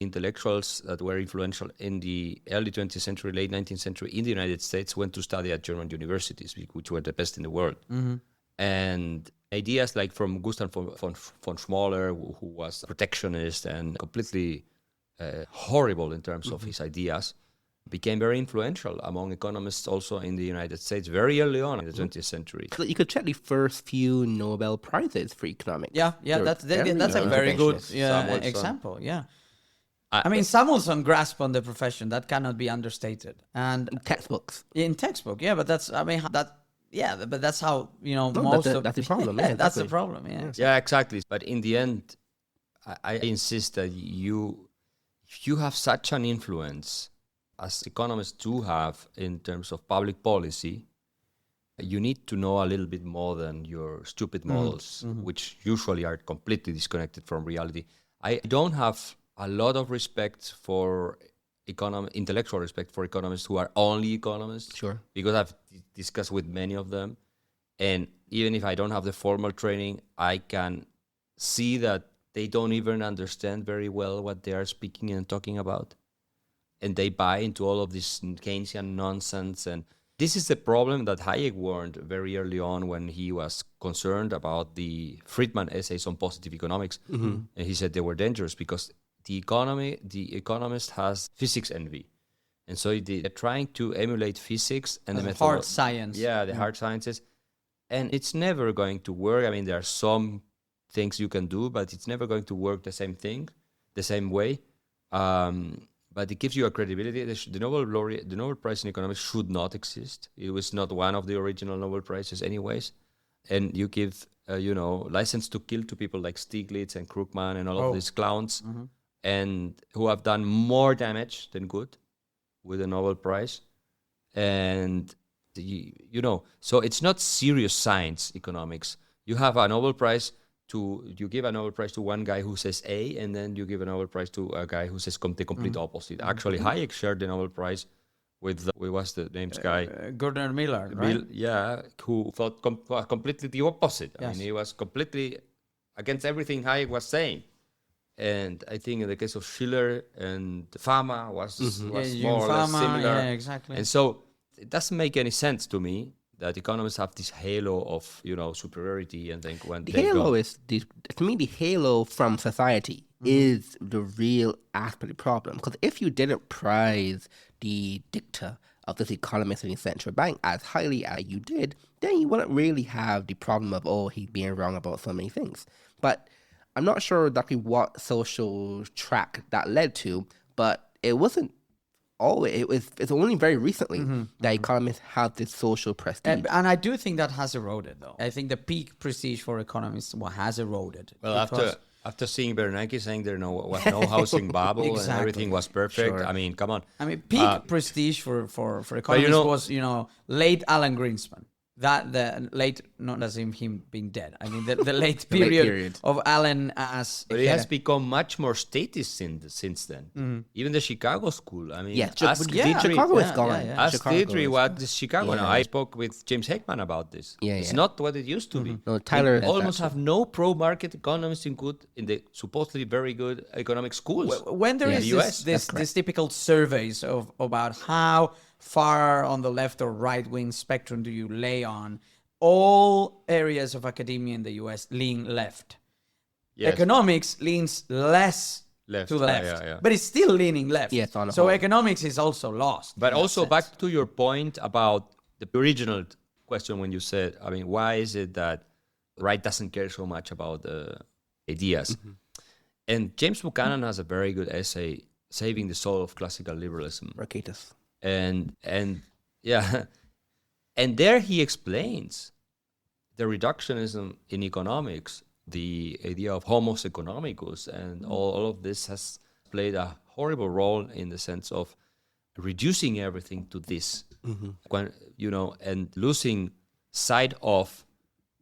intellectuals that were influential in the early 20th century, late 19th century in the United States went to study at German universities, which were the best in the world. Mm-hmm. And ideas like from Gustav von Schmoller, who was protectionist and completely horrible in terms mm-hmm. of his ideas, became very influential among economists also in the United States very early on in the 20th century. So you could check the first few Nobel Prizes for economics. Yeah, that's a very good example. Yeah, I mean, Samuelson grasped on the profession that cannot be understated, and textbooks. In textbook, yeah, but that's but that's how that's the problem. Yeah, that's the problem. Yeah, yeah, exactly. But in the end, I insist that you have such an influence as economists do have in terms of public policy, you need to know a little bit more than your stupid models, mm-hmm. which usually are completely disconnected from reality. I don't have a lot of respect for intellectual respect for economists who are only economists. Sure. Because I've discussed with many of them. And even if I don't have the formal training, I can see that they don't even understand very well what they are speaking and talking about. And they buy into all of this Keynesian nonsense. And this is the problem that Hayek warned very early on when he was concerned about the Friedman essays on positive economics. Mm-hmm. And he said they were dangerous because the economist has physics envy. And so they're trying to emulate physics and the hard science. Yeah, the hard sciences. And it's never going to work. I mean, there are some things you can do, but it's never going to work the same way. But it gives you a credibility. The Nobel Prize in Economics should not exist. It was not one of the original Nobel Prizes anyways. And you give, license to kill to people like Stiglitz and Krugman and all of these clowns, mm-hmm. and who have done more damage than good with the Nobel Prize. And, so it's not serious science, economics. You have a Nobel Prize you give a Nobel Prize to one guy who says A, and then you give a Nobel Prize to a guy who says the complete opposite. Actually, Hayek shared the Nobel Prize with what's the name's guy? Gardner Miller, right? Who thought completely the opposite. Yes. I mean, he was completely against everything Hayek was saying. And I think in the case of Schiller and Fama was more or less similar. Yeah, exactly. And so it doesn't make any sense to me that economists have this halo of, superiority, and then when the halo is to me, the halo from society is the real aspect of the problem. Because if you didn't prize the dicta of this economist in the central bank as highly as you did, then you wouldn't really have the problem of, he's being wrong about so many things. But I'm not sure exactly what social track that led to, but it wasn't always. It's only very recently that economists have this social prestige. And I do think that has eroded, though. I think the peak prestige for economists has eroded. Well, after seeing Bernanke saying there was no housing bubble Exactly. and everything was perfect, Sure. I mean, come on. I mean, peak prestige for economists was, late Alan Greenspan. That the late, not as in him being dead. I mean, the late period of Alan as. But it has become much more statist since then. Even the Chicago school. I mean, Chicago is gone. Ask Deirdre what is Chicago now. I spoke with James Heckman about this. It's not what it used to be. No, Tyler we almost have no pro-market economists in the supposedly very good economic schools. When there is this typical surveys of about how far on the left or right wing spectrum do you lay on, all areas of academia in the US lean left. Yes. Economics leans less to the left, but it's still leaning left. Yes, so whole. Economics is also lost. But also back to your point about the original question when you said, I mean, why is it that right doesn't care so much about the ideas? And James Buchanan has a very good essay, Saving the Soul of Classical Liberalism. Rakitis. And there he explains the reductionism in economics, the idea of homos economicus, and all of this has played a horrible role in the sense of reducing everything to this, and losing sight of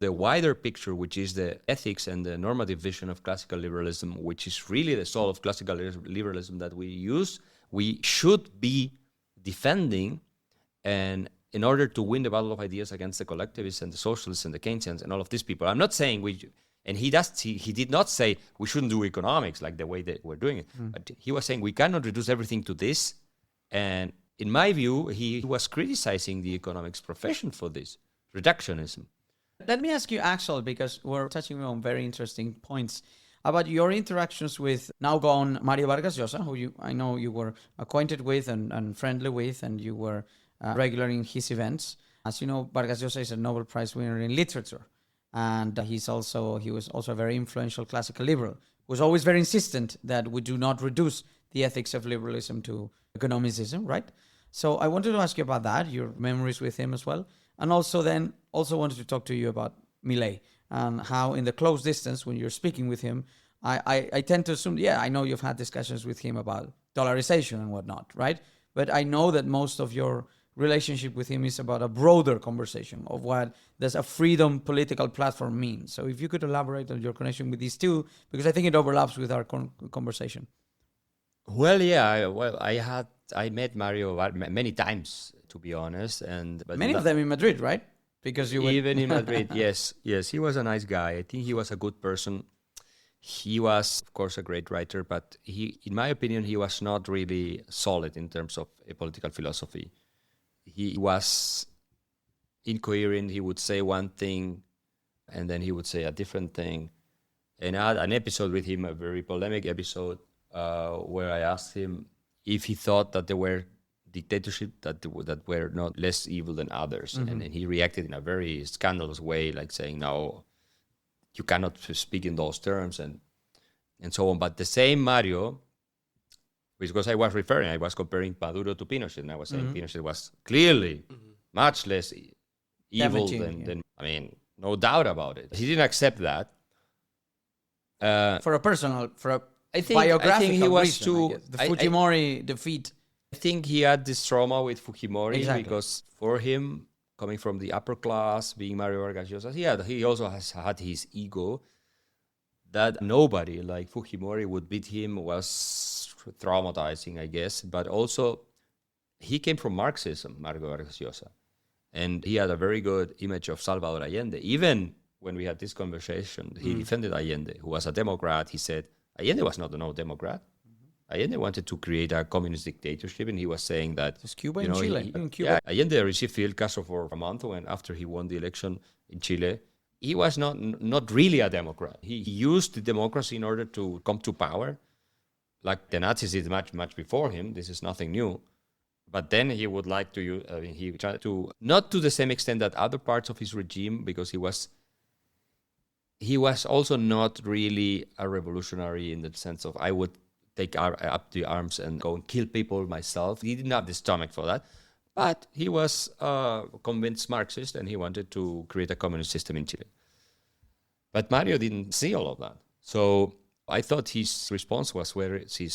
the wider picture, which is the ethics and the normative vision of classical liberalism, which is really the soul of classical liberalism that we should be defending, and in order to win the battle of ideas against the collectivists and the socialists and the Keynesians and all of these people. I'm not saying he did not say we shouldn't do economics like the way that we're doing it, but he was saying we cannot reduce everything to this. And in my view, he was criticizing the economics profession for this reductionism. Let me ask you, Axel, because we're touching on very interesting points about your interactions with now gone Mario Vargas Llosa, who I know you were acquainted with and friendly with, and you were regular in his events. As you know, Vargas Llosa is a Nobel Prize winner in literature, and he was also a very influential classical liberal, who was always very insistent that we do not reduce the ethics of liberalism to economicism, right? So I wanted to ask you about that, your memories with him as well, and also wanted to talk to you about Milei, and how in the close distance, when you're speaking with him, I tend to assume, I know you've had discussions with him about dollarization and whatnot, right? But I know that most of your relationship with him is about a broader conversation of what does a freedom political platform mean. So if you could elaborate on your connection with these two, because I think it overlaps with our conversation. Well, I met Mario many times, to be honest, but many of them in Madrid, right? Because you even in Madrid, yes, he was a nice guy. I think he was a good person. He was, of course, a great writer, but in my opinion, he was not really solid in terms of a political philosophy. He was incoherent. He would say one thing, and then he would say a different thing. And I had an episode with him, a very polemic episode, where I asked him if he thought that there were dictatorships that were not less evil than others. And then he reacted in a very scandalous way, like saying, no, you cannot speak in those terms, and so on. But the same Mario, because I was comparing Maduro to Pinochet, and I was saying Pinochet was clearly much less evil than, I mean, no doubt about it. He didn't accept that. For a biographical reason, the Fujimori defeat. I think he had this trauma with Fujimori because for him, coming from the upper class, being Mario Vargas Llosa, he also has had his ego. that nobody like Fujimori would beat him was traumatizing, I guess. But also, he came from Marxism, Mario Vargas Llosa. And he had a very good image of Salvador Allende. Even when we had this conversation, he defended Allende, who was a Democrat. He said Allende was not a no Democrat. Allende wanted to create a communist dictatorship, and he was saying that... It's Cuba and Chile. In Cuba. Yeah, Allende received Fidel Castro for a month, and after he won the election in Chile, he was not really a Democrat. He used the democracy in order to come to power, like the Nazis did much before him. This is nothing new. But then he would like to use... he tried to... Not to the same extent that other parts of his regime, because he was also not really a revolutionary in the sense of, I would take up the arms and go and kill people myself. He didn't have the stomach for that. But he was a convinced Marxist, and he wanted to create a communist system in Chile. But Mario didn't see all of that. So I thought his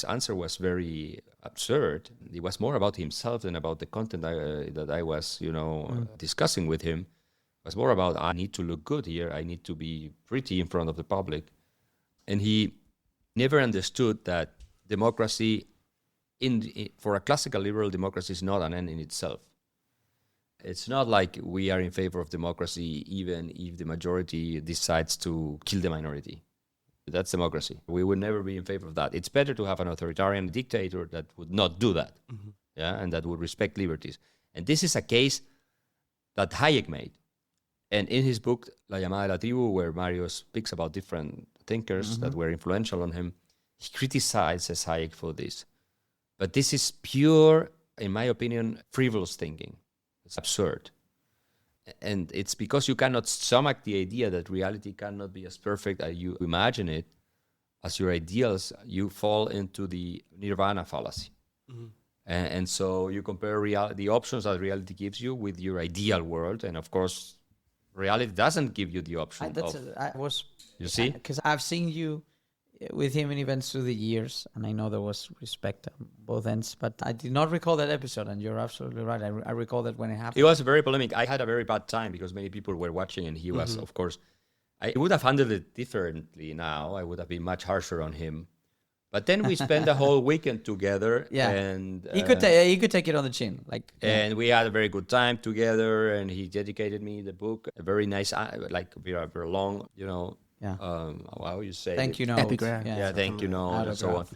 answer was very absurd. It was more about himself than about the content that I was, discussing with him. It was more about, I need to look good here. I need to be pretty in front of the public. And he never understood that democracy, for a classical liberal democracy, is not an end in itself. It's not like we are in favor of democracy even if the majority decides to kill the minority. That's democracy. We would never be in favor of that. It's better to have an authoritarian dictator that would not do that, and that would respect liberties. And this is a case that Hayek made. And in his book, La Llamada de la Tribu, where Mario speaks about different thinkers that were influential on him, he criticizes Hayek for this. But this is pure, in my opinion, frivolous thinking. It's absurd. And it's because you cannot stomach the idea that reality cannot be as perfect as you imagine it, as your ideals, you fall into the nirvana fallacy. And so you compare the options that reality gives you with your ideal world. And of course, reality doesn't give you the option. You see? Because I've seen you with him in events through the years, and I know there was respect on both ends, but I did not recall that episode, and you're absolutely right. I recall that when it happened. It was very polemic. I had a very bad time because many people were watching, and he was, of course... I would have handled it differently now. I would have been much harsher on him. But then we spent a whole weekend together, and... he could take it on the chin. And we had a very good time together, and he dedicated me the book. A very nice, very long, how you say thank it? you note. Epigraph. Thank you note, and so on.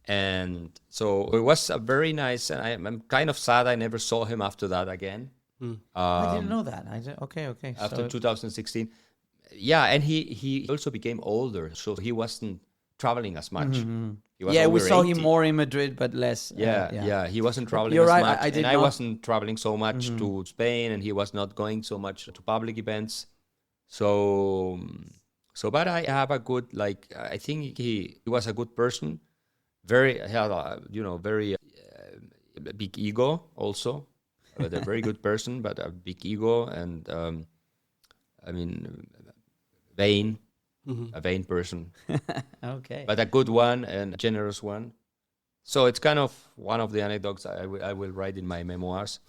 And so it was a very nice, and I'm kind of sad I never saw him after that again. I didn't know that. Okay. After 2016. Yeah, and he also became older, so he wasn't traveling as much. We saw him more in Madrid, but less. He wasn't traveling You're as right, much. I wasn't traveling so much to Spain, and he was not going so much to public events. But I have a good, I think he was a good person. Very big ego also. But a very good person, but a big ego, and vain. A vain person. Okay. But a good one and a generous one. So it's kind of one of the anecdotes I will write in my memoirs.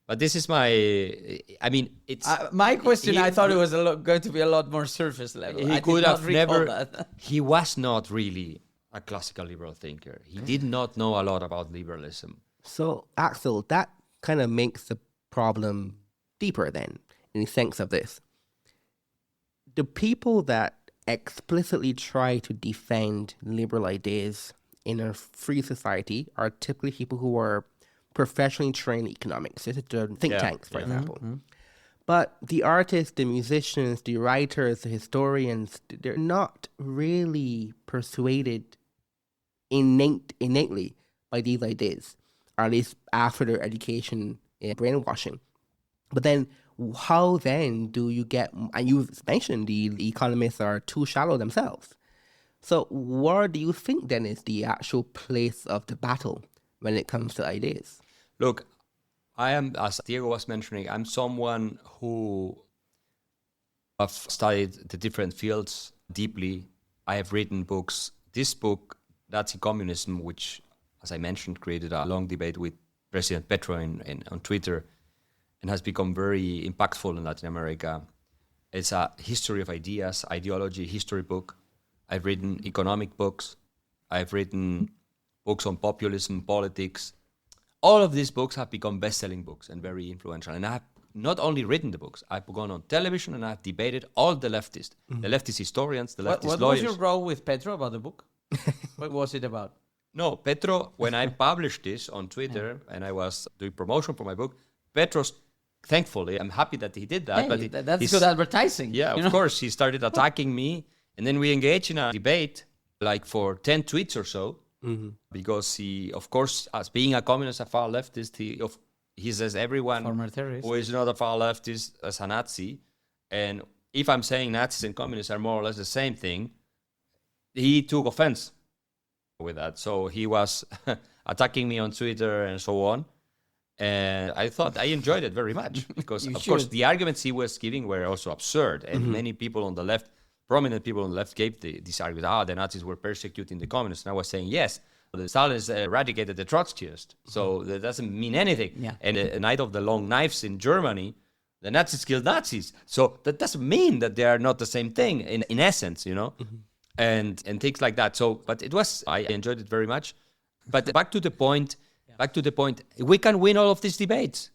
But this is it's... my question, I thought it was going to be a lot more surface level. He could have never... He was not really a classical liberal thinker. He did not know a lot about liberalism. So, Axel, that kind of makes the problem deeper then, in the sense of this. The people that explicitly try to defend liberal ideas in a free society are typically people who are professionally trained in economics. This is the think tanks, for example. But the artists, the musicians, the writers, the historians, they're not really persuaded innately by these ideas, or at least after their education in brainwashing. But then how then do you get, and you mentioned the economists are too shallow themselves. So where do you think then is the actual place of the battle when it comes to ideas? Look, I am, as Diego was mentioning, I'm someone who have studied the different fields deeply. I have written books. This book, Nazi Communism, which, as I mentioned, created a long debate with President Petro on Twitter and has become very impactful in Latin America. It's a history of ideas, ideology, history book. I've written economic books. I've written books on populism, politics. All of these books have become best-selling books and very influential. And I've not only written the books, I've gone on television and I've debated all the leftists, the leftist historians, the leftist lawyers. What was your role with Petro about the book? What was it about? No, Petro, when I published this on Twitter and I was doing promotion for my book, Petro's, thankfully, I'm happy that he did that. Hey, but that's good advertising. Yeah, of course. He started attacking me. And then we engaged in a debate, like for 10 tweets or so, because he, of course, as being a communist, a far leftist, he says everyone who is not a far leftist as a Nazi. And if I'm saying Nazis and communists are more or less the same thing, he took offense with that. So he was attacking me on Twitter and so on. And I thought I enjoyed it very much because, of course, the arguments he was giving were also absurd. And many people on the left, prominent people on the left, gave this argument, the Nazis were persecuting the communists. And I was saying, yes, the Stalinists eradicated the Trotskyists. So that doesn't mean anything. Yeah. And the night of the long knives in Germany, the Nazis killed Nazis. So that doesn't mean that they are not the same thing in essence, you know, and things like that. So, but I enjoyed it very much. But back to the point, we can win all of these debates.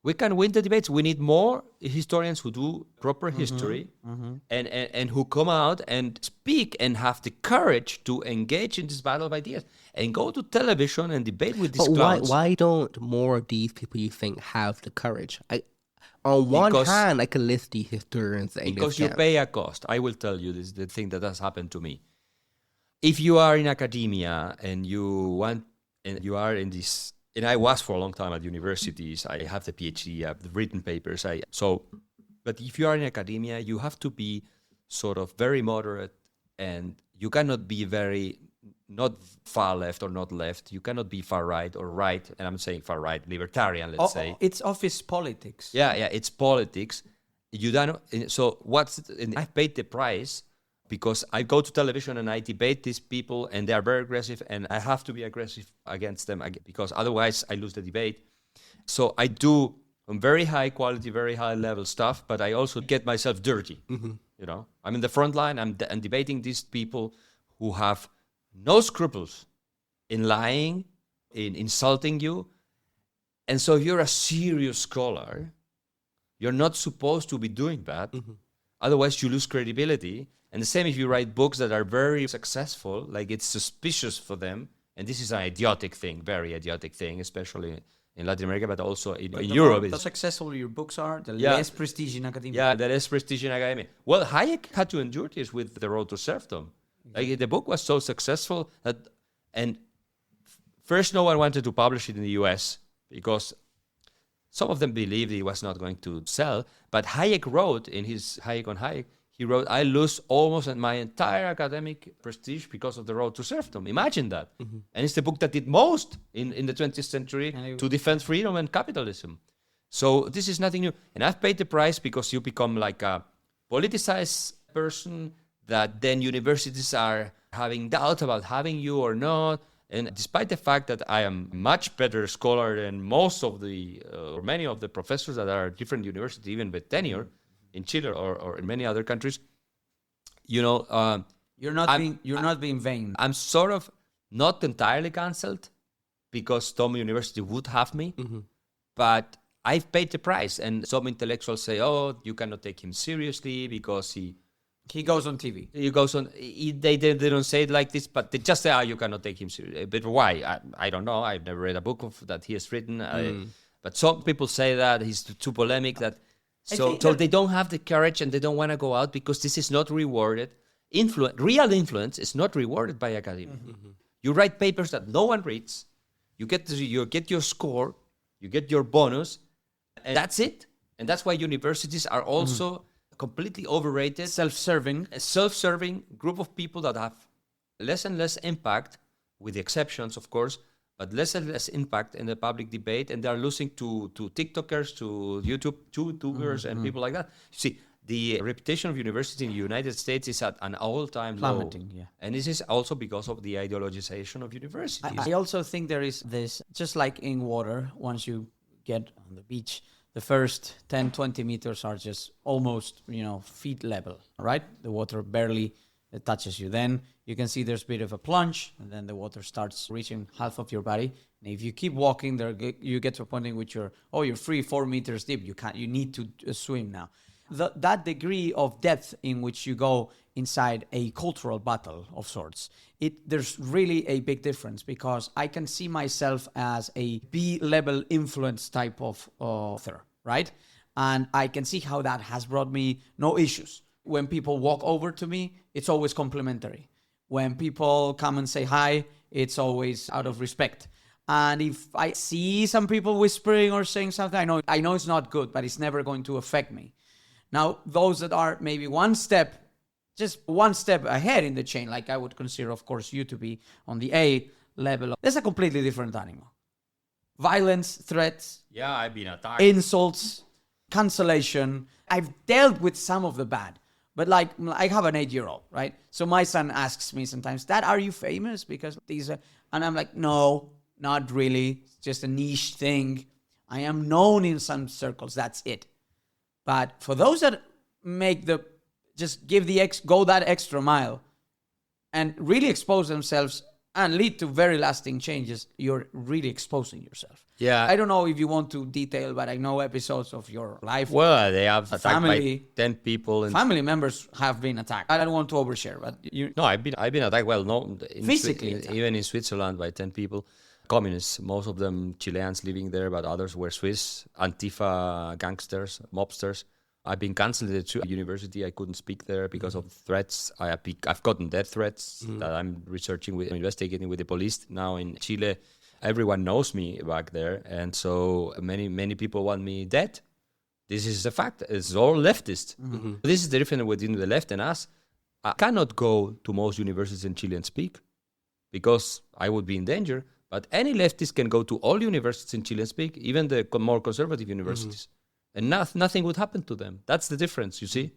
We can win the debates. We need more historians who do proper history and who come out and speak and have the courage to engage in this battle of ideas and go to television and debate with these clowns. Why don't more of these people, you think, have the courage? On one hand, I can list the historians. Because you pay a cost. I will tell you this, the thing that has happened to me. If you are in academia and you are in this... And I was for a long time at universities. I have the PhD, I have the written papers. But if you are in academia, you have to be sort of very moderate, and you cannot be not far left or not left. You cannot be far right or right. And I'm saying far right, libertarian, let's say. It's office politics. Yeah, it's politics. You don't. So I've paid the price. Because I go to television and I debate these people and they are very aggressive and I have to be aggressive against them because otherwise I lose the debate. So I do very high quality, very high level stuff, but I also get myself dirty. You know, I'm in the front line. I'm debating these people who have no scruples in lying, in insulting you. And so if you're a serious scholar, you're not supposed to be doing that. Otherwise you lose credibility. And the same if you write books that are very successful, like it's suspicious for them. And this is an idiotic thing, very idiotic thing, especially in Latin America, but also in Europe. The successful your books are, the less prestige in academia. Yeah, the less prestige in academia. Well, Hayek had to endure this with The Road to Serfdom. Like, the book was so successful that, and first no one wanted to publish it in the US because some of them believed it was not going to sell. But Hayek wrote in his Hayek on Hayek, he wrote, I lose almost my entire academic prestige because of The Road to Serfdom. Imagine that. And it's the book that did most in the 20th century to defend freedom and capitalism. So this is nothing new. And I've paid the price because you become like a politicized person that then universities are having doubt about having you or not. And despite the fact that I am much better scholar than most of or many of the professors that are at different universities, even with tenure, in Chile or in many other countries, you know, you're not being vain. I'm sort of not entirely cancelled because some university would have me, but I've paid the price. And some intellectuals say, "Oh, you cannot take him seriously because he goes on TV. He goes on. They don't say it like this, but they just say, "Oh, you cannot take him seriously." But why? I don't know. I've never read a book that he has written. But some people say that he's too polemic. So they don't have the courage and they don't want to go out because this is not rewarded. Real influence is not rewarded by academia. You write papers that no one reads. You get your score. You get your bonus. And that's it. And that's why universities are also completely overrated. Self-serving. A self-serving group of people that have less and less impact, with the exceptions, of course, but less and less impact in the public debate, and they are losing to TikTokers, to YouTubers, and people like that. See, the reputation of university in the United States is at an all-time low. Yeah. And this is also because of the ideologization of universities. I also think there is this, just like in water, once you get on the beach, the first 10, 20 meters are just almost, feet level, right? The water barely that touches you. Then you can see there's a bit of a plunge, and then the water starts reaching half of your body. And if you keep walking, you get to a point in which you're 4 meters deep. You need to swim now. That degree of depth in which you go inside a cultural battle of sorts, there's really a big difference, because I can see myself as a B-level influence type of author, right? And I can see how that has brought me no issues. When people walk over to me, it's always complimentary. When people come and say hi, it's always out of respect. And if I see some people whispering or saying something, I know it's not good, but it's never going to affect me. Now, those that are maybe just one step ahead in the chain, like I would consider, of course, you to be on the A level, that's a completely different animal. Violence, threats. Yeah, I've been attacked. Insults, cancellation. I've dealt with some of the bad, but like I have an 8-year-old, right? So my son asks me sometimes, Dad, are you famous? Because and I'm like, no, not really. It's just a niche thing. I am known in some circles. That's it. But for those that go that extra mile and really expose themselves and lead to very lasting changes, you're really exposing yourself. Yeah. I don't know if you want to detail, but I know episodes of your life. Well, they have attacked by 10 people. And family members have been attacked. I don't want to overshare, but No, I've been attacked. Well, no, physically even in Switzerland by 10 people. Communists, most of them Chileans living there, but others were Swiss, Antifa gangsters, mobsters. I've been cancelled at university. I couldn't speak there because of threats. I've gotten death threats that I'm investigating with the police now in Chile. Everyone knows me back there, and so many people want me dead. This is a fact. It's all leftist. Mm-hmm. This is the difference between the left and us. I cannot go to most universities in Chile and speak because I would be in danger. But any leftist can go to all universities in Chile and speak, even the more conservative universities. Mm-hmm. And nothing would happen to them. That's the difference, you see?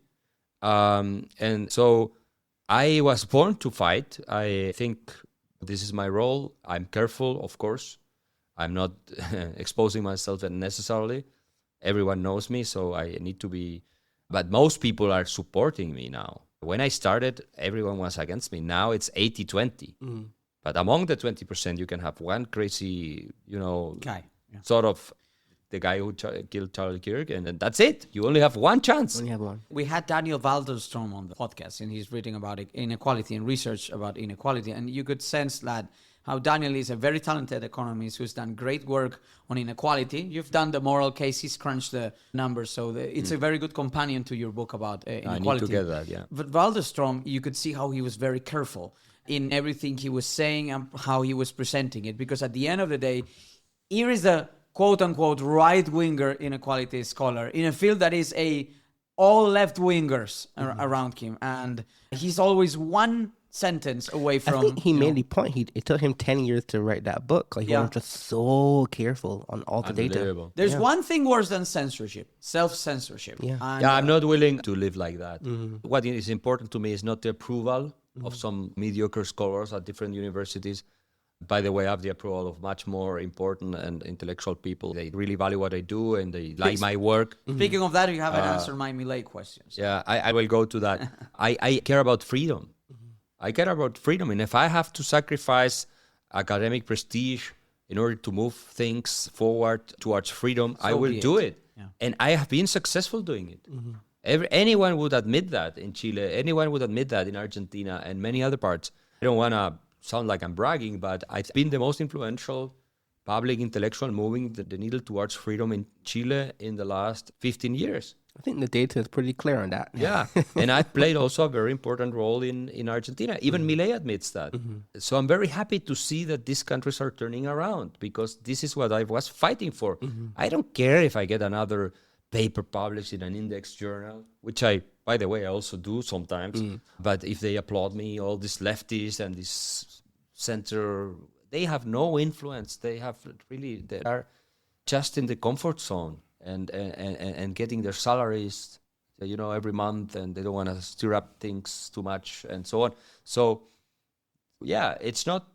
And so I was born to fight. I think this is my role. I'm careful, of course. I'm not exposing myself unnecessarily. Everyone knows me, so I need to be... But most people are supporting me now. When I started, everyone was against me. Now it's 80-20. Mm-hmm. But among the 20%, you can have one crazy, guy. Yeah. Sort of the guy who killed Charlie Kirk, and that's it. You only have one chance. Only have one. We had Daniel Waldenstrom on the podcast, and he's reading about inequality and research about inequality. And you could sense that how Daniel is a very talented economist who's done great work on inequality. You've done the moral case. He's crunched the numbers. So it's a very good companion to your book about inequality. I need to get that, yeah. But Waldenstrom, you could see how he was very careful in everything he was saying and how he was presenting it. Because at the end of the day, here is a quote-unquote right-winger inequality scholar in a field that is all left-wingers around him. And he's always one sentence away from... I think he made the point. It took him 10 years to write that book. Like, he was just so careful on all the data. There's one thing worse than censorship, self-censorship. Yeah, I'm not willing to live like that. Mm-hmm. What is important to me is not the approval of some mediocre scholars at different universities. By the way, I have the approval of much more important and intellectual people. They really value what I do and they like my work. Speaking of that, you haven't answered my Millet questions. Yeah, I will go to that. I care about freedom. I care about freedom. And if I have to sacrifice academic prestige in order to move things forward towards freedom, I will do it. Yeah. And I have been successful doing it. Mm-hmm. Anyone would admit that in Chile. Anyone would admit that in Argentina and many other parts. I don't want to sound like I'm bragging, but I've been the most influential public intellectual moving the needle towards freedom in Chile in the last 15 years. I think the data is pretty clear on that. Yeah. And I've played also a very important role in Argentina. Even Milei admits that. Mm-hmm. So I'm very happy to see that these countries are turning around because this is what I was fighting for. Mm-hmm. I don't care if I get another paper published in an index journal, which I, by the way, I also do sometimes. But if they applaud me, all these leftists and this center, they have no influence. They are just in the comfort zone and getting their salaries, every month, and they don't want to stir up things too much and so on. So, yeah, it's not.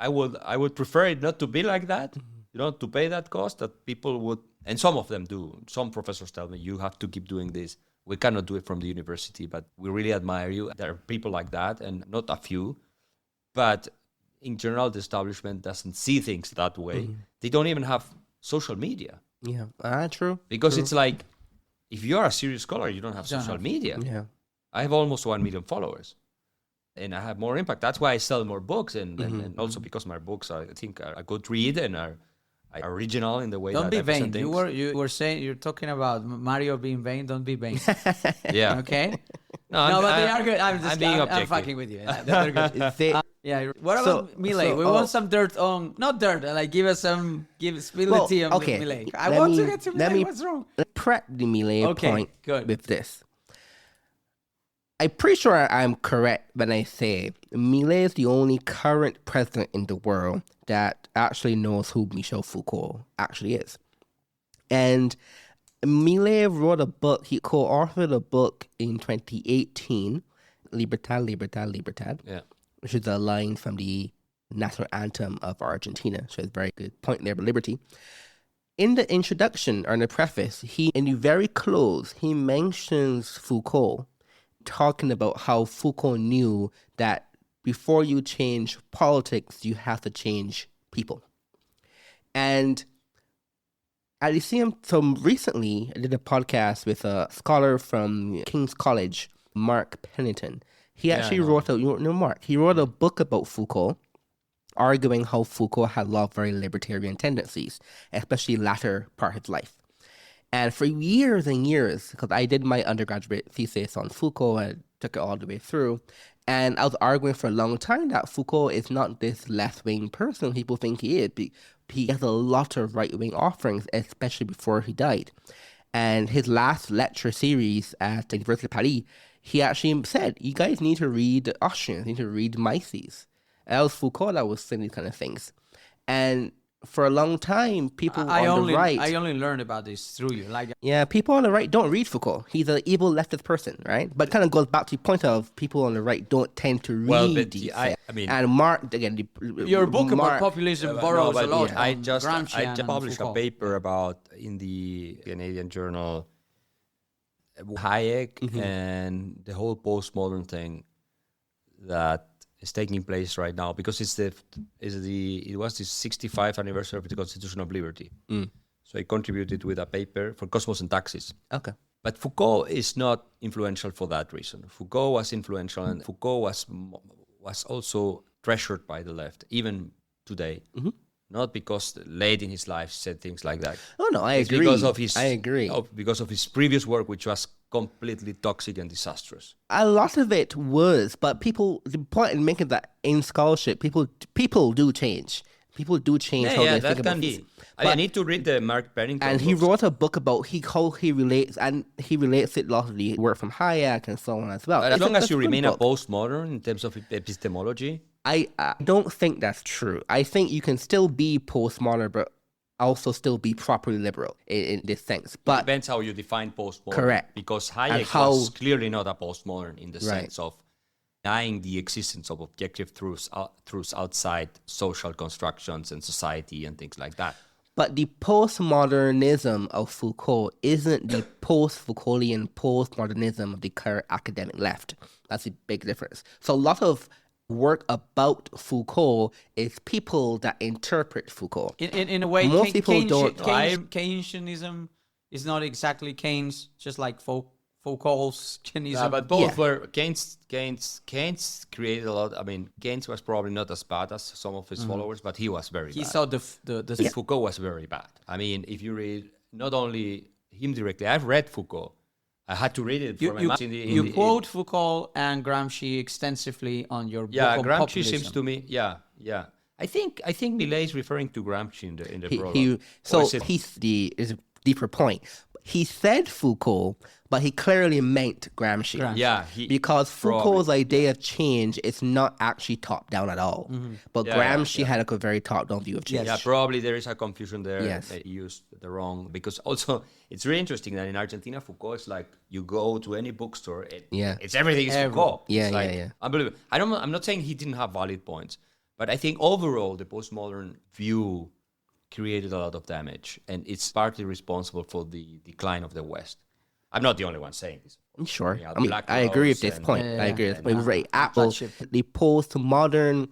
I would prefer it not to be like that. To pay that cost that people would. And some of them do. Some professors tell me, you have to keep doing this. We cannot do it from the university, but we really admire you. There are people like that, and not a few. But in general, the establishment doesn't see things that way. They don't even have social media. Yeah, true. Because true. it's like, if you're a serious scholar, you don't have social media. Yeah. I have almost 1 million followers. And I have more impact. That's why I sell more books. And also because my books, I think, are a good read and are original in the way don't that be I present vain. things. You were saying, you're talking about Mario being vain. Don't be vain. Yeah. Okay? No, but they are good. I'm being I'm objective. fucking with you. They're good. They, What about Millet? We want some dirt on, not dirt, like spill the tea on Millet. I want to get to Millet. What's wrong? Let prep the Millet point good. with this. I'm pretty sure I'm correct when I say Millet is the only current president in the world that actually knows who Michel Foucault actually is. And Millet wrote a book, he co-authored a book in 2018, Libertad, which is a line from the national anthem of Argentina. So it's a very good point there, but liberty. In the introduction or in the preface, in the very close, he mentions Foucault, talking about how Foucault knew that before you change politics, you have to change people. And at the same, so recently I did a podcast with a scholar from King's College, Mark Pennington. He actually wrote he wrote a book about Foucault, arguing how Foucault had a lot of very libertarian tendencies, especially latter part of his life. And for years and years, because I did my undergraduate thesis on Foucault and took it all the way through, and I was arguing for a long time that Foucault is not this left-wing person people think he is. He has a lot of right-wing offerings, especially before he died. And his last lecture series at the University of Paris, he actually said, you guys need to read Austrians, you need to read Mises. And that was Foucault that was saying these kind of things. And for a long time, people on the right... I only learned about this through you. People on the right don't read Foucault. He's an evil leftist person, right? But it kind of goes back to the point of people on the right don't tend to read these. And Mark, again... Your book about populism borrows a lot. I just published a paper about, in the Canadian journal, Hayek and the whole postmodern thing that is taking place right now, because it was the 65th anniversary of the Constitution of Liberty. So I contributed with a paper for Cosmos and Taxis. Okay. But Foucault is not influential for that reason. Foucault was influential, and Foucault was also treasured by the left, even today. Not because late in his life said things like that. Oh no, I agree. Because of his previous work, which was completely toxic and disastrous. A lot of it was, but the point in making that in scholarship, people do change. People do change how they think about things. I need to read the Mark Pennington and he wrote a book about how he relates, and he relates it a lot of the work from Hayek and so on as well. As long as you remain a postmodern in terms of epistemology. I don't think that's true. I think you can still be postmodern, but also still be properly liberal in this sense. But it depends how you define postmodern. Correct. Because Hayek was clearly not a postmodern in the sense of denying the existence of objective truths outside social constructions and society and things like that. But the postmodernism of Foucault isn't the post-Foucaultian postmodernism of the current academic left. That's a big difference. So a lot of work about Foucault is people that interpret Foucault. In a way, most people don't. Keynesianism is not exactly Keynes, just like Foucault's Keynesism. Yeah, but both were Keynes created a lot. I mean, Keynes was probably not as bad as some of his followers, but he was very bad. He saw the Foucault was very bad. I mean, if you read not only him directly, I've read Foucault. I had to read it for my master's. You quote Foucault and Gramsci extensively on your book on Gramsci populism. seems to me, I think Millet is referring to Gramsci in the prologue. Is a deeper point. He said Foucault, but he clearly meant Gramsci. Because Foucault's idea of change is not actually top-down at all. But Gramsci had a very top-down view of change. Yeah, probably there is a confusion there. Yes. They used the wrong... Because also, it's really interesting that in Argentina, Foucault is like, you go to any bookstore, it's everything is Foucault. Unbelievable. I'm not saying he didn't have valid points, but I think overall, the postmodern view created a lot of damage, and it's partly responsible for the decline of the West. I'm not the only one saying this. Sure. Yeah, I mean, I agree with this point. I agree with this point. Right. Apple, the postmodern,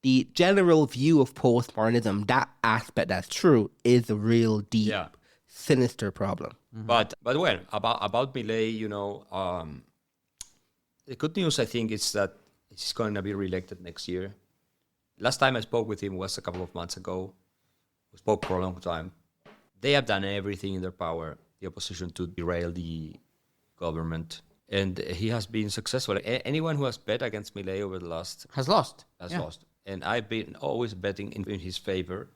the general view of postmodernism, that aspect that's true, is a real deep, sinister problem. Mm-hmm. But well, about Milei, the good news, I think, is that he's going to be reelected next year. Last time I spoke with him was a couple of months ago. We spoke for a long time. They have done everything in their power, the opposition, to derail the government. And he has been successful. Anyone who has bet against Milei over the last... Has lost. And I've been always betting in his favor.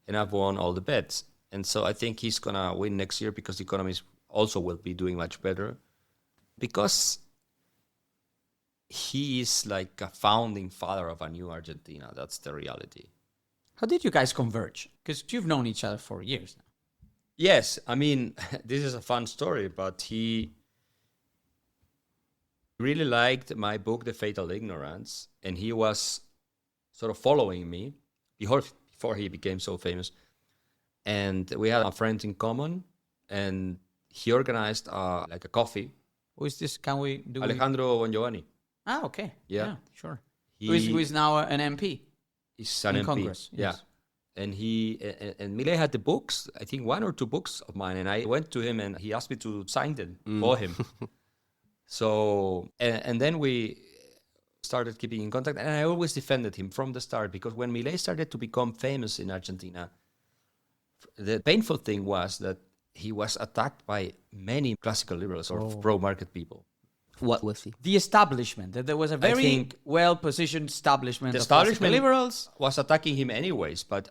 And I've won all the bets. And so I think he's going to win next year because the economy also will be doing much better. Because he is like a founding father of a new Argentina. That's the reality. How did you guys converge? Because you've known each other for years now. Yes, I mean, this is a fun story, but he really liked my book, The Fatal Ignorance, and he was sort of following me before he became so famous. And we had a friend in common, and he organized like a coffee. Who is this? Can we do Alejandro Bongiovanni. Ah, okay. Yeah, sure. Who is now an MP? He's an MP. Congress. Yes. Yeah. And Milei had the books, I think 1 or 2 books of mine, and I went to him and he asked me to sign them for him. So, and then we started keeping in contact, and I always defended him from the start, because when Milei started to become famous in Argentina, the painful thing was that he was attacked by many classical liberals or pro-market people. What was he? The establishment. That there was a very well-positioned establishment. The of establishment liberals was attacking him anyways, but...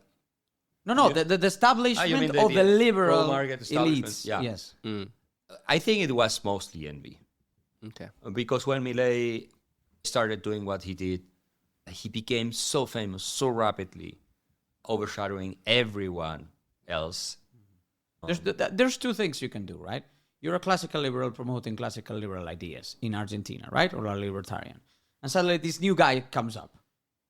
the establishment of the liberal elites. Yeah. Yes. I think it was mostly envy. Okay. Because when Milei started doing what he did, he became so famous so rapidly, overshadowing everyone else. There's 2 things you can do, right? You're a classical liberal promoting classical liberal ideas in Argentina, right? Or a libertarian. And suddenly this new guy comes up.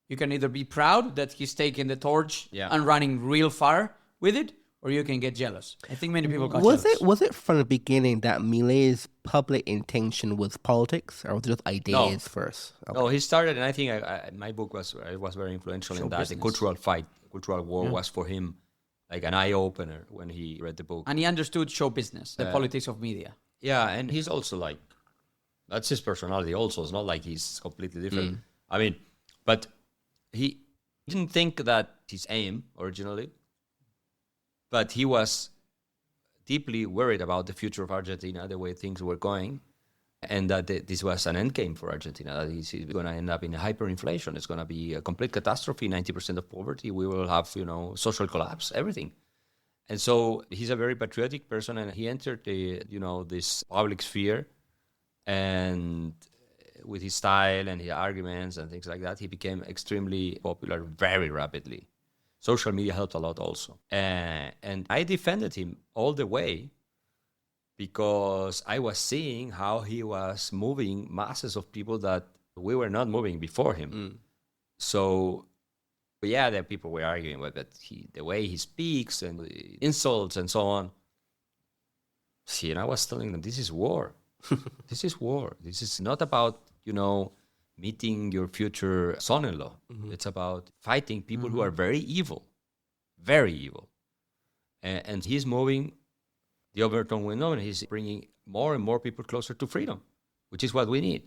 You can either be proud that he's taking the torch and running real far with it, or you can get jealous. I think many people got jealous. Was it from the beginning that Milei's public intention was politics, or was it just ideas first? Okay. No, he started, and I think my book was very influential in that. Business. The cultural war was for him like an eye-opener when he read the book. And he understood show business, the politics of media. Yeah, and he's also like, that's his personality also. It's not like he's completely different. I mean, but he didn't think that his aim originally, but he was deeply worried about the future of Argentina, the way things were going, and that this was an endgame for Argentina, that he's going to end up in a hyperinflation. It's going to be a complete catastrophe, 90% of poverty. We will have, social collapse, everything. And so he's a very patriotic person, and he entered this public sphere, and with his style and his arguments and things like that, he became extremely popular very rapidly. Social media helped a lot also. And I defended him all the way because I was seeing how he was moving masses of people that we were not moving before him. So, the people were arguing with it. The way he speaks and the insults and so on. See, and I was telling them, this is war. This is war. This is not about, meeting your future son-in-law. It's about fighting people who are very evil. Very evil. And he's moving the Overton window, and he's bringing more and more people closer to freedom, which is what we need.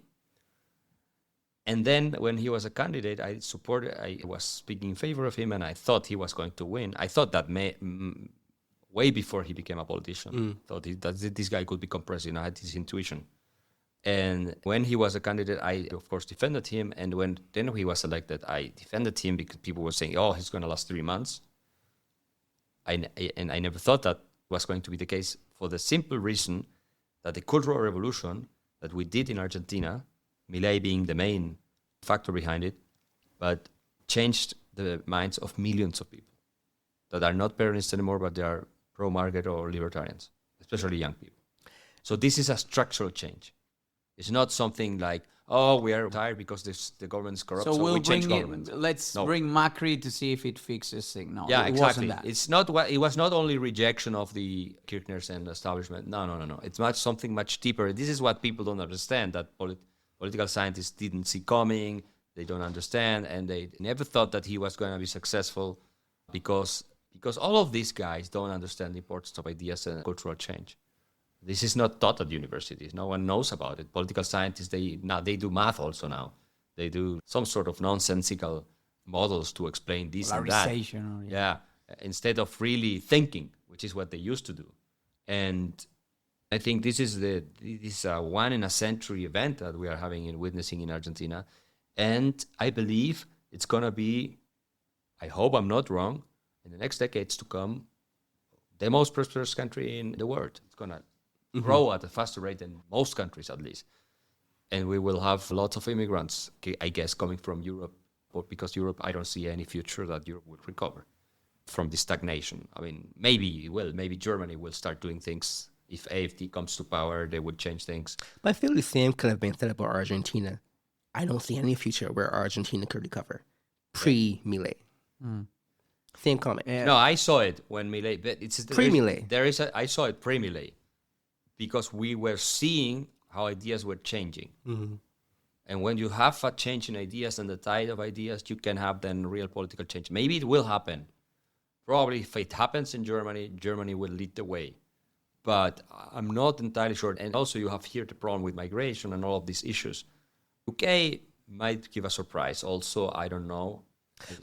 And then when he was a candidate, I was speaking in favor of him, and I thought he was going to win. I thought that way before he became a politician. Thought that this guy could become president. I had this intuition. And when he was a candidate, I, of course, defended him. And then he was elected, I defended him because people were saying, he's going to last 3 months. And I never thought that was going to be the case, for the simple reason that the cultural revolution that we did in Argentina, Milei being the main factor behind it, but changed the minds of millions of people that are not Peronists anymore, but they are pro-market or libertarians, especially young people. So this is a structural change. It's not something like, oh, we are tired because the government is corrupt, so we'll we change bring government. Let's bring Macri to see if it fixes things. No, Yeah, it exactly. wasn't that. It's not what it was. Not only rejection of the Kirchners and establishment. No. It's something much deeper. This is what people don't understand. That political scientists didn't see coming. They don't understand, and they never thought that he was going to be successful, because all of these guys don't understand the importance of ideas and cultural change. This is not taught at universities. No one knows about it. Political scientists, they do math also now. They do some sort of nonsensical models to explain this and that. Yeah, instead of really thinking, which is what they used to do. And I think this is a one in a century event that we are witnessing in Argentina. And I believe it's going to be, I hope I'm not wrong, in the next decades to come, the most prosperous country in the world. It's going to grow at a faster rate than most countries, at least. And we will have lots of immigrants, I guess, coming from Europe, because Europe, I don't see any future that Europe will recover from this stagnation. I mean, maybe it will. Maybe Germany will start doing things. If AfD comes to power, they would change things. But I feel the same could have been said about Argentina. I don't see any future where Argentina could recover pre-Milei. Same comment. No, I saw it when Milei. But it's pre-Milei. I saw it pre-Milei, because we were seeing how ideas were changing. Mm-hmm. And when you have a change in ideas and the tide of ideas, you can have then real political change. Maybe it will happen. Probably if it happens in Germany, Germany will lead the way. But I'm not entirely sure. And also you have here the problem with migration and all of these issues. UK might give a surprise. Also, I don't know.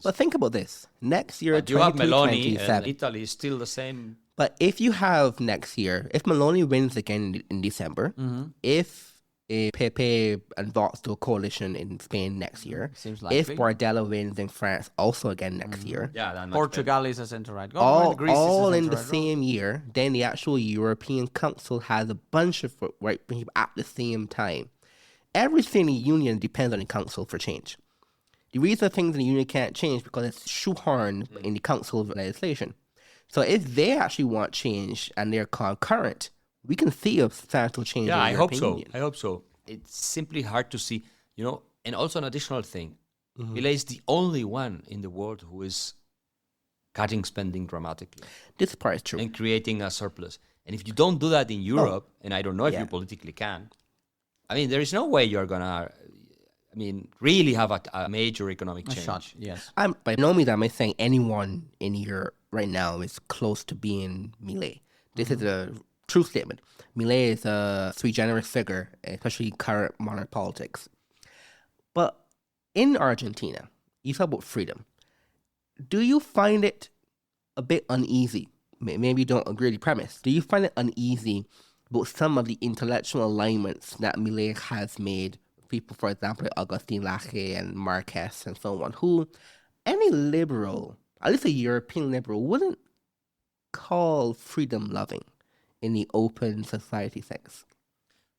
But think about this. Next year, you have Meloni, and Italy is still the same. But if you have next year, if Meloni wins again in December, if Pepe and Vox do a coalition in Spain next year, if Bardella wins in France also again next year, Portugal is a centre-right government, Greece all is a in the centre-right same year, then the actual European Council has a bunch of right people at the same time. Everything in the union depends on the council for change. The reason things in the union can't change because it's shoehorned in the council of legislation. So if they actually want change and they're concurrent, we can see a substantial change. Yeah, in the European Union. I hope so. It's simply hard to see, and also an additional thing. Milei is the only one in the world who is cutting spending dramatically. This part is true. And creating a surplus. And if you don't do that in Europe, and I don't know if you politically can, I mean, there is no way you're going to, really have a major economic change. Shot, yes. By no means am I saying anyone in Europe right now is close to being Milei. This is a true statement. Milei is a sui generis figure, especially current modern politics. But in Argentina, you talk about freedom. Do you find it a bit uneasy? Maybe you don't agree with the premise. Do you find it uneasy about some of the intellectual alignments that Milei has made? People, for example, like Agustin Laje and Marquez and so on, who any liberal, at least a European liberal, wouldn't call freedom-loving in the open society sense.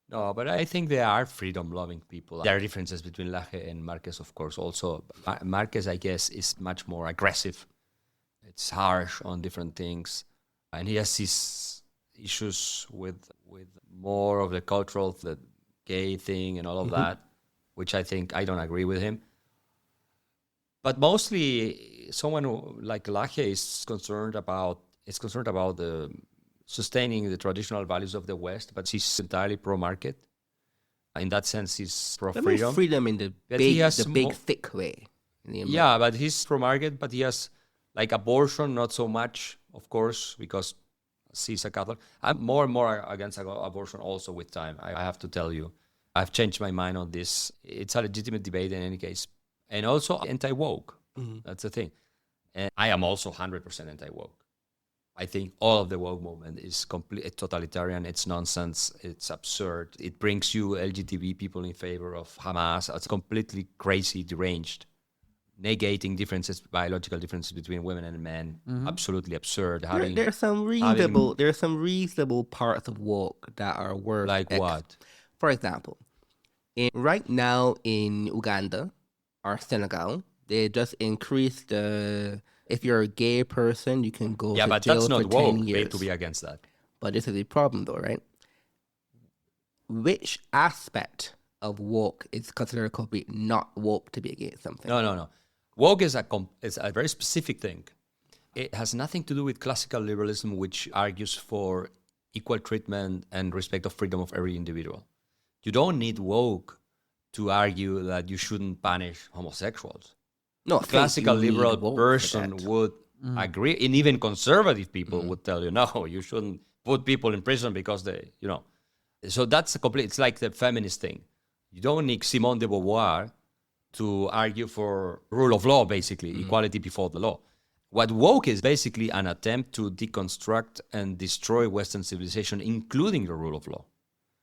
No, but I think they are freedom-loving people. There are differences between Laje and Marquez, of course, also. Marquez, I guess, is much more aggressive. It's harsh on different things. And he has his issues with more of the cultural, the gay thing and all of that, which I think I don't agree with him. But mostly, someone like Laje is concerned about the sustaining the traditional values of the West, but he's entirely pro-market. In that sense, he's pro-freedom. Freedom in the big, thick way. Yeah, but he's pro-market, but he has, like, abortion, not so much, of course, because he's a Catholic. I'm more and more against abortion also with time, I have to tell you. I've changed my mind on this. It's a legitimate debate in any case. And also anti-woke. That's the thing. And I am also 100% anti-woke. I think all of the woke movement is completely totalitarian. It's nonsense. It's absurd. It brings you LGBT people in favor of Hamas. It's completely crazy, deranged. Negating biological differences between women and men. Absolutely absurd. There's some reasonable parts of woke that are worth. Like what? For example, right now in Uganda or Senegal, they just increased the. If you're a gay person, you can go to jail for 10 years. Yeah, but that's not woke to be against that. But this is a problem, though, right? Which aspect of woke is considered complete not woke to be against something? No. Woke is a very specific thing. It has nothing to do with classical liberalism, which argues for equal treatment and respect of freedom of every individual. You don't need woke to argue that you shouldn't punish homosexuals. No, a classical liberal person would agree, and even conservative people would tell you, no, you shouldn't put people in prison because they, So that's it's like the feminist thing. You don't need Simone de Beauvoir to argue for rule of law, basically, equality before the law. What woke is basically an attempt to deconstruct and destroy Western civilization, including the rule of law.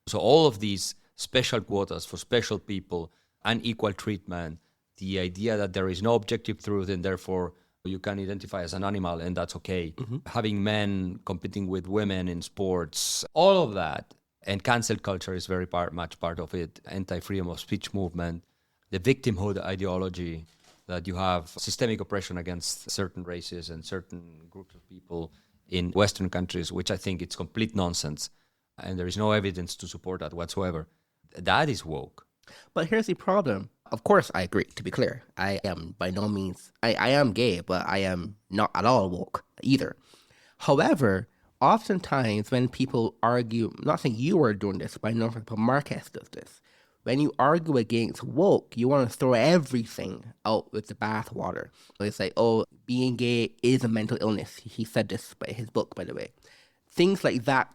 So all of these special quotas for special people, unequal treatment, the idea that there is no objective truth and therefore you can identify as an animal and that's okay. Having men competing with women in sports, all of that. And cancel culture is very much part of it. Anti-freedom of speech movement, the victimhood ideology, that you have systemic oppression against certain races and certain groups of people in Western countries, which I think it's complete nonsense. And there is no evidence to support that whatsoever. That is woke. But here's the problem. Of course, I agree, to be clear. I am by no means, I am gay, but I am not at all woke either. However, oftentimes when people argue, I'm not saying you are doing this, but I know for example, Marquez does this. When you argue against woke, you want to throw everything out with the bathwater. So it's like, oh, being gay is a mental illness. He said this in his book, by the way. Things like that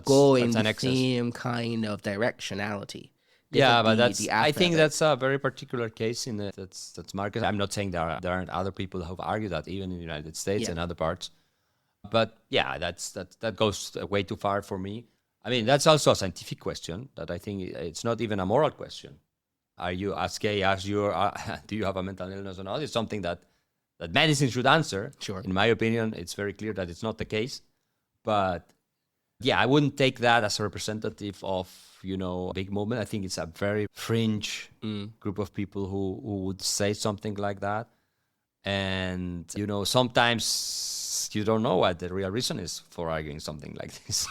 go in the same kind of directionality. I think that's a very particular case that's Marcus. I'm not saying there aren't other people who have argued that, even in the United States and other parts. But yeah, that goes way too far for me. I mean, that's also a scientific question that I think it's not even a moral question. Are you as gay as you are? Do you have a mental illness or not? It's something that medicine should answer. Sure. In my opinion, it's very clear that it's not the case. But yeah, I wouldn't take that as a representative of, a big movement. I think it's a very fringe group of people who would say something like that. And, sometimes you don't know what the real reason is for arguing something like this.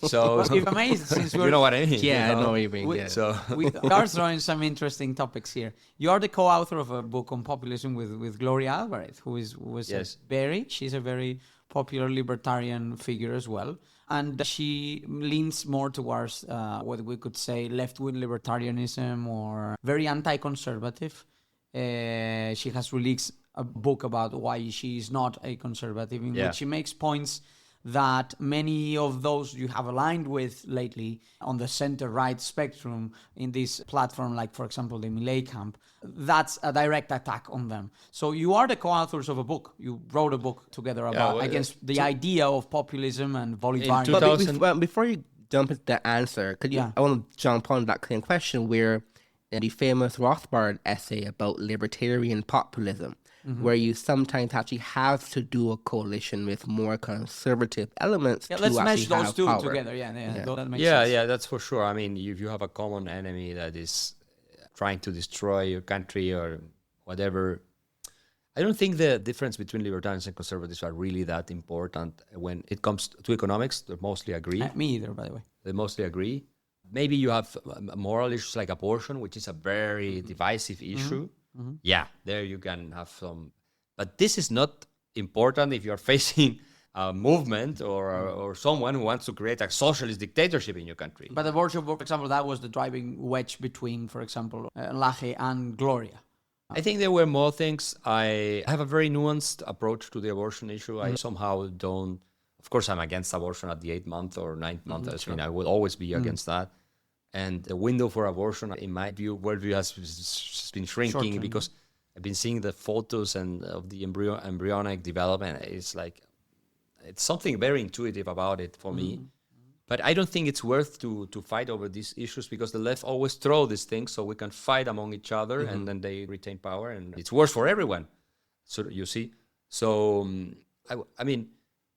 So, if I may, since you know what I mean. Yeah, I know what you mean. We are throwing some interesting topics here. You are the co-author of a book on populism with Gloria Alvarez, who was she's a very popular libertarian figure as well. And she leans more towards what we could say left-wing libertarianism or very anti-conservative. She has released a book about why she is not a conservative, in which she makes points that many of those you have aligned with lately on the center-right spectrum in this platform, like, for example, the Milei camp, that's a direct attack on them. So you are the co-authors of a book. You wrote a book together about against the idea of populism and Bolivarianism. But before you jump into the answer, I want to jump on that same question where in the famous Rothbard essay about libertarian populism, where you sometimes actually have to do a coalition with more conservative elements. Yeah, let's mesh those two together. That makes sense. Yeah, that's for sure. I mean, if you have a common enemy that is trying to destroy your country or whatever, I don't think the difference between libertarians and conservatives are really that important. When it comes to economics, they mostly agree. Me either, by the way. They mostly agree. Maybe you have moral issues like abortion, which is a very divisive issue. Yeah, there you can have some. But this is not important if you're facing a movement or someone who wants to create a socialist dictatorship in your country. But abortion, for example, that was the driving wedge between, for example, Laje and Gloria. I think there were more things. I have a very nuanced approach to the abortion issue. I somehow don't. Of course, I'm against abortion at the 8th month or 9th month. I mean, I will always be against that. And the window for abortion, in my worldview, has been shrinking because I've been seeing the photos and of the embryonic development. It's like, it's something very intuitive about it for me. But I don't think it's worth to fight over these issues because the left always throw these things so we can fight among each other and then they retain power and it's worse for everyone. So you see? So, I mean,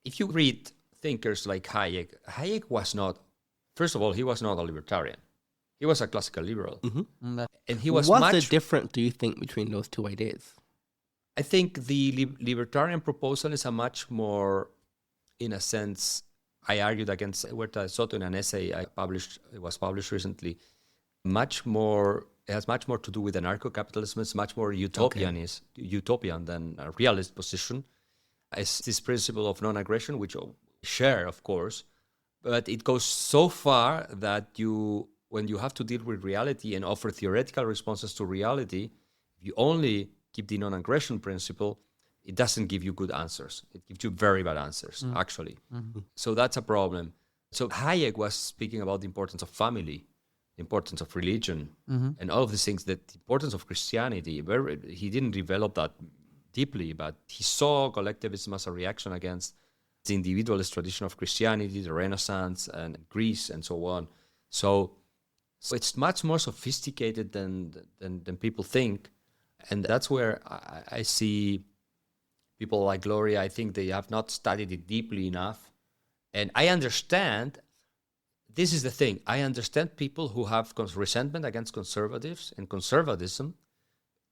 if you read thinkers like Hayek was not, first of all, he was not a libertarian. He was a classical liberal. And he was What's the difference, do you think, between those two ideas? I think the libertarian proposal is a much more, in a sense, I argued against Huerta de Soto in an essay it was published recently. it has much more to do with anarcho-capitalism. It's much more utopian than a realist position. It's this principle of non-aggression, which we share, of course, but it goes so far that when you have to deal with reality and offer theoretical responses to reality, if you only keep the non-aggression principle, it doesn't give you good answers. It gives you very bad answers, actually. Mm-hmm. So that's a problem. So Hayek was speaking about the importance of family, the importance of religion, and all of these things, that the importance of Christianity. He didn't develop that deeply, but he saw collectivism as a reaction against the individualist tradition of Christianity, the Renaissance, and Greece, and so on. So it's much more sophisticated than people think. And that's where I see people like Gloria. I think they have not studied it deeply enough. And I understand, this is the thing, I understand people who have resentment against conservatives and conservatism,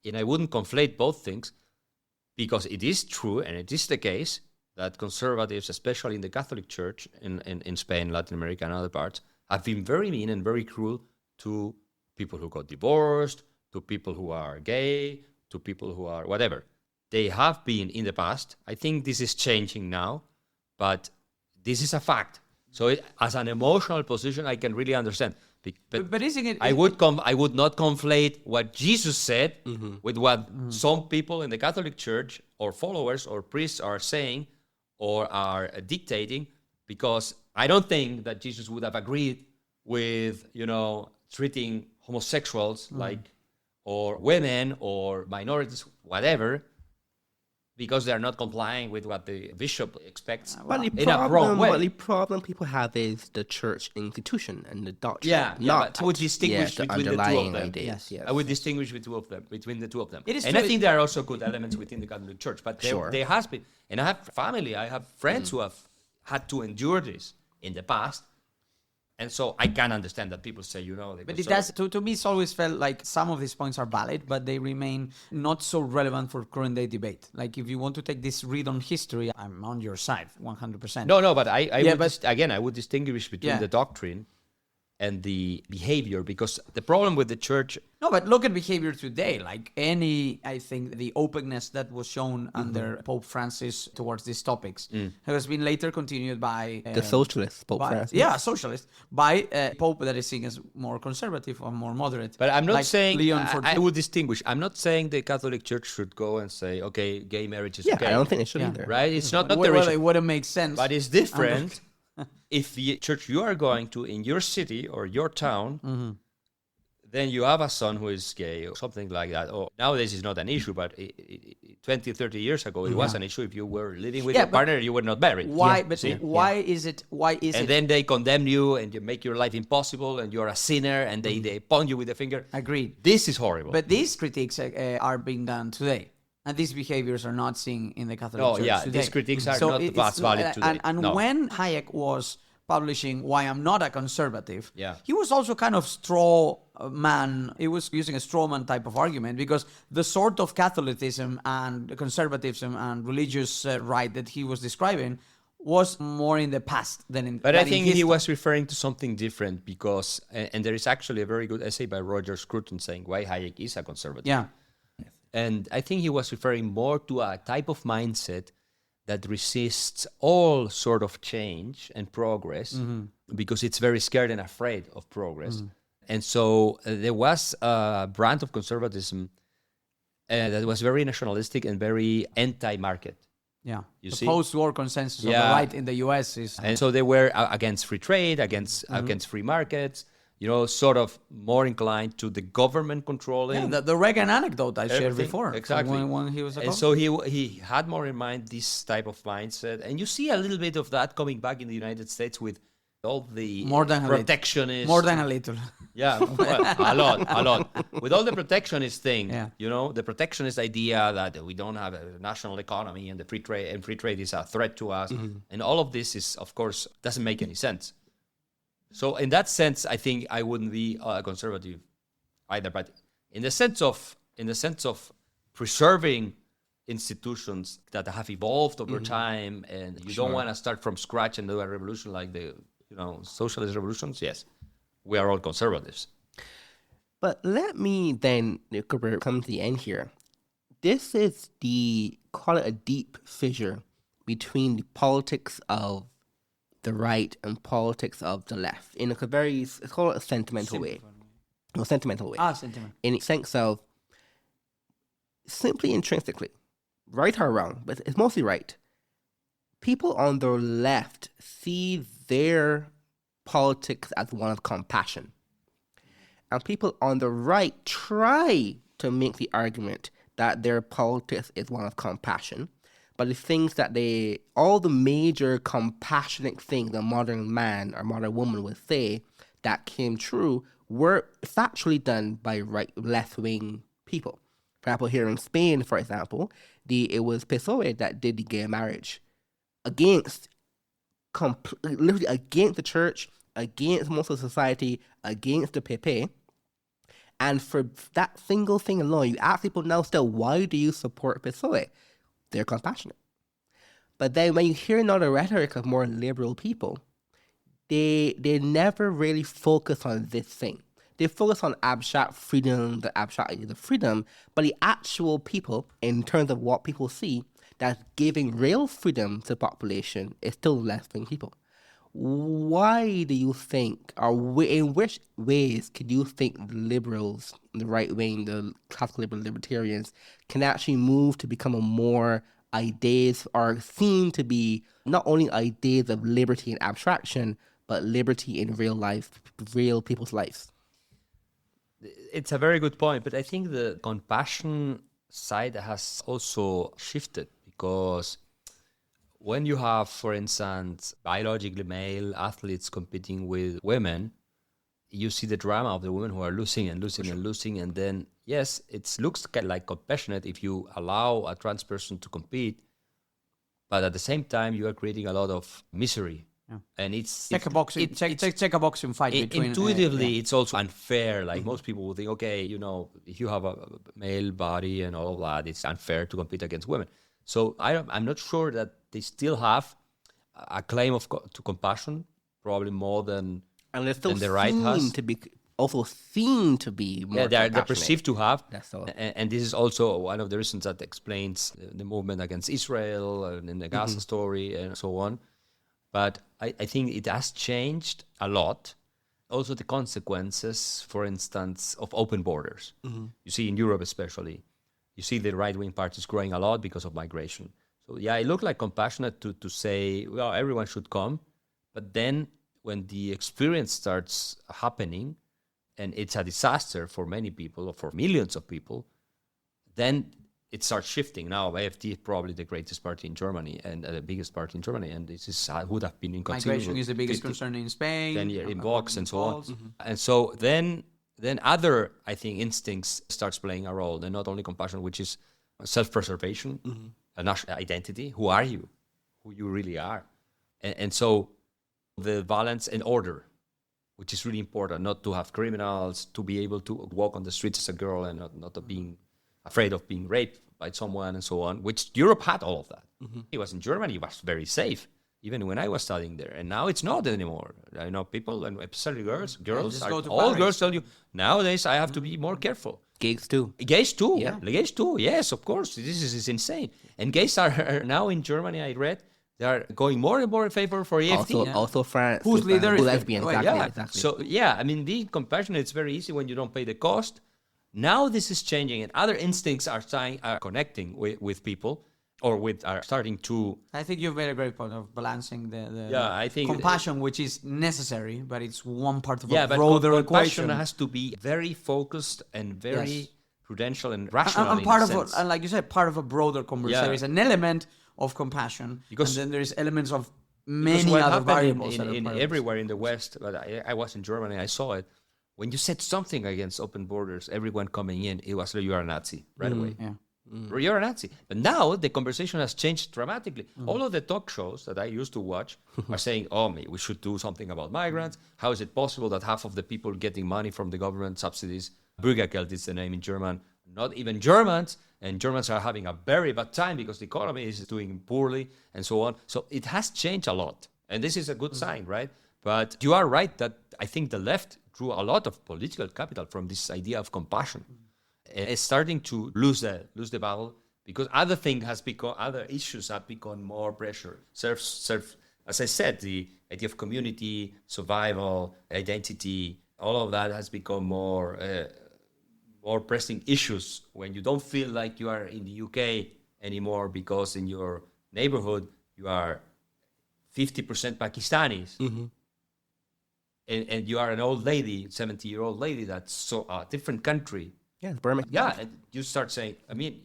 and I wouldn't conflate both things, because it is true, and it is the case, that conservatives, especially in the Catholic Church in Spain, Latin America, and other parts, have been very mean and very cruel to people who got divorced, to people who are gay, to people who are whatever. They have been in the past. I think this is changing now, but this is a fact. So as an emotional position, I can really understand. But isn't it? I would not conflate what Jesus said with what some people in the Catholic Church or followers or priests are saying or are dictating, because I don't think that Jesus would have agreed with, treating homosexuals or women or minorities, whatever, because they're not complying with what the bishop expects in a wrong way. Well, the problem people have is the church institution and the doctrine. I would distinguish between the two of them. Ideas, yes. I would distinguish between the two of them. It is and I think there are also good elements within the Catholic Church, but there has been, and I have family, I have friends who have had to endure this in the past. And so I can understand that people say, But it does, to me, it's always felt like some of these points are valid, but they remain not so relevant for current day debate. Like, if you want to take this read on history, I'm on your side, 100%. No, but I would distinguish between the doctrine and the behavior, because the problem with the church... No, but look at behavior today. Like I think the openness that was shown under Pope Francis towards these topics has been later continued by... the socialist Pope Francis. Yeah, socialist. By a Pope that is seen as more conservative or more moderate. But I'm not saying... I would distinguish. I'm not saying the Catholic Church should go and say, okay, gay marriage is okay. I don't think it should either. Right? It's not the reason. It wouldn't make sense. But it's different... If the church you are going to in your city or your town, then you have a son who is gay or something like that. Or nowadays it's not an issue, but 20, 30 years ago it was an issue. If you were living with your partner, you were not married. Why? But why is it? And then they condemn you and you make your life impossible and you're a sinner and they point you with the finger. Agreed. This is horrible. But these critiques are being done today. And these behaviors are not seen in the Catholic Church today. These critiques are not as valid today. And when Hayek was publishing Why I'm Not a Conservative, he was also kind of straw man. He was using a straw man type of argument, because the sort of Catholicism and conservatism and religious right that he was describing was more in the past than in... But I think he was referring to something different, because, and there is actually a very good essay by Roger Scruton saying why Hayek is a conservative. Yeah. And I think he was referring more to a type of mindset that resists all sort of change and progress because it's very scared and afraid of progress. And so there was a brand of conservatism that was very nationalistic and very anti-market. Yeah, you the see? Post-war consensus of the right in the U.S. is... And so they were against free trade, against free markets, sort of more inclined to the government controlling. Yeah, the Reagan anecdote I shared before. Exactly. When he was a so he had more in mind this type of mindset. And you see a little bit of that coming back in the United States with all the protectionist... More than a little. Yeah, well, a lot. With all the protectionist thing, the protectionist idea that we don't have a national economy and free trade is a threat to us. And all of this is, of course, doesn't make any sense. So in that sense, I think I wouldn't be a conservative either. But in the sense of preserving institutions that have evolved over time, and you don't want to start from scratch and do a revolution like the socialist revolutions, yes, we are all conservatives. But let me then, we're coming to the end here. This is call it a deep fissure between the politics of the right and politics of the left in a very, it's called a sentimental way. No, sentimental way. Sentiment. In the sense of simply intrinsically, right or wrong, but it's mostly right. People on the left see their politics as one of compassion. And people on the right try to make the argument that their politics is one of compassion. But the things that all the major compassionate things a modern man or modern woman would say that came true were factually done by left-wing people. For example, here in Spain, for example, it was PSOE that did the gay marriage literally against the church, against most of society, against the PP. And for that single thing alone, you ask people now still, why do you support PSOE? They're compassionate. But then when you hear another rhetoric of more liberal people, they never really focus on this thing. They focus on abstract freedom, the abstract idea of freedom, but the actual people, in terms of what people see, that's giving real freedom to the population is still left-wing people. Why do you think, or in which ways could you think the liberals, the right wing, the classical liberal libertarians, can actually move to become a more ideas, or seem to be not only ideas of liberty and abstraction, but liberty in real life, real people's lives? It's a very good point, but I think the compassion side has also shifted, because when you have, for instance, biologically male athletes competing with women, you see the drama of the women who are losing and losing and losing. And then, yes, it looks kind of like compassionate if you allow a trans person to compete, but at the same time, you are creating a lot of misery. Yeah. And it's check a boxing fight between. Intuitively, it's also unfair. Like most people will think, okay, if you have a male body and all of that, it's unfair to compete against women. So I'm not sure that they still have a claim to compassion, probably more than the right has. Seem to be more they're perceived to have. That's all. And this is also one of the reasons that explains the movement against Israel and in the Gaza story and so on. But I think it has changed a lot. Also the consequences, for instance, of open borders. You see in Europe especially, you see the right-wing parties growing a lot because of migration. So yeah, it looked like compassionate to say, well, everyone should come. But then when the experience starts happening, and it's a disaster for many people, or for millions of people, then it starts shifting. Now, AfD is probably the greatest party in Germany and the biggest party in Germany, and this is would have been inconceivable. Migration is the biggest concern in Spain. Then in Vox and so on. And so then other, I think, instincts starts playing a role, and not only compassion, which is self-preservation, a national identity. Who are you? Who you really are. And so the balance and order, which is really important, not to have criminals, to be able to walk on the streets as a girl and not being afraid of being raped by someone and so on, which Europe had all of that. It was in Germany, it was very safe, even when I was studying there. And now it's not anymore. I know people, and especially girls all girls tell you, nowadays I have to be more careful. Gays too. Gays too, Gays too, yes, of course. This is insane. And gays are now in Germany, I read, they are going more and more in favor for AfD. Also France. Whose leader is lesbian. Exactly. So, being compassionate, it's very easy when you don't pay the cost. Now this is changing, and other instincts are connecting with people, or are starting to... I think you've made a great point of balancing I think compassion, which is necessary, but it's one part of a broader equation. Compassion has to be very focused and very prudential and rational. And part of and like you said, part of a broader conversation. There is an element of compassion, and then there is elements of many other variables. Everywhere in the West, but I was in Germany, I saw it. When you said something against open borders, everyone coming in, it was like, you're a Nazi right away. Yeah. You're a Nazi. But now the conversation has changed dramatically. All of the talk shows that I used to watch are saying, we should do something about migrants. How is it possible that half of the people getting money from the government subsidies, Bürgergeld is the name in German, not even Germans, and Germans are having a very bad time because the economy is doing poorly and so on. So it has changed a lot. And this is a good sign, right? But you are right that I think the left drew a lot of political capital from this idea of compassion. It's starting to lose the battle because other issues have become more pressure. As I said, the idea of community, survival, identity, all of that has become more pressing issues when you don't feel like you are in the UK anymore because in your neighborhood you are 50% Pakistanis. Mm-hmm. And you are an old lady, 70-year-old lady that's a different country. Yeah, Burma. Yeah, and you start saying,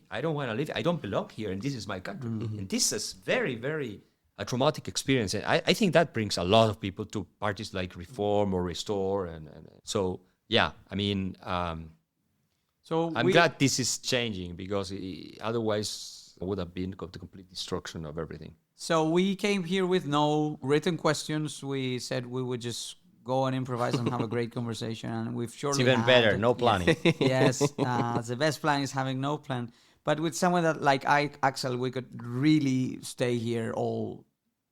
I don't want to live, I don't belong here, and this is my country. Mm-hmm. And this is very, very a traumatic experience. And I think that brings a lot of people to parties like Reform or Restore. And so, yeah, so I'm glad this is changing because otherwise it would have been the complete destruction of everything. So we came here with no written questions. We said we would just go and improvise and have a great conversation, and we've surely it's even better, no planning. Yes, the best plan is having no plan. But with someone that like Axel, we could really stay here all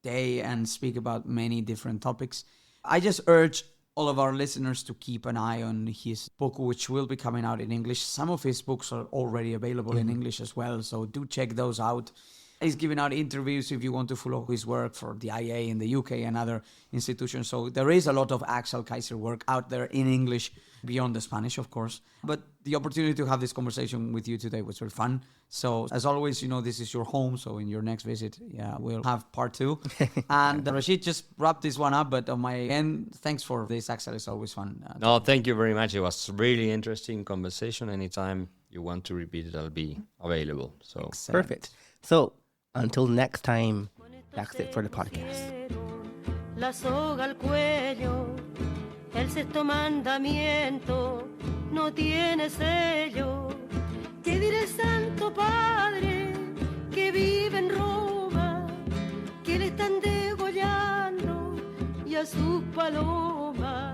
day and speak about many different topics. I just urge all of our listeners to keep an eye on his book, which will be coming out in English. Some of his books are already available in English as well, so do check those out. He's giving out interviews if you want to follow his work for the IA in the UK and other institutions. So there is a lot of Axel Kaiser work out there in English, beyond the Spanish, of course. But the opportunity to have this conversation with you today was really fun. So as always, this is your home. So in your next visit, we'll have part 2. And Rashid just wrapped this one up. But on my end, thanks for this, Axel. It's always fun. No, thank you very much. It was a really interesting conversation. Anytime you want to repeat it, I'll be available. So excellent. Perfect. So until next time, that's it for the podcast. La soga al cuello, el sexto mandamiento no tiene sello. ¿Qué dirá el Santo Padre que vive en Roma, que le están degollando y a sus palomas?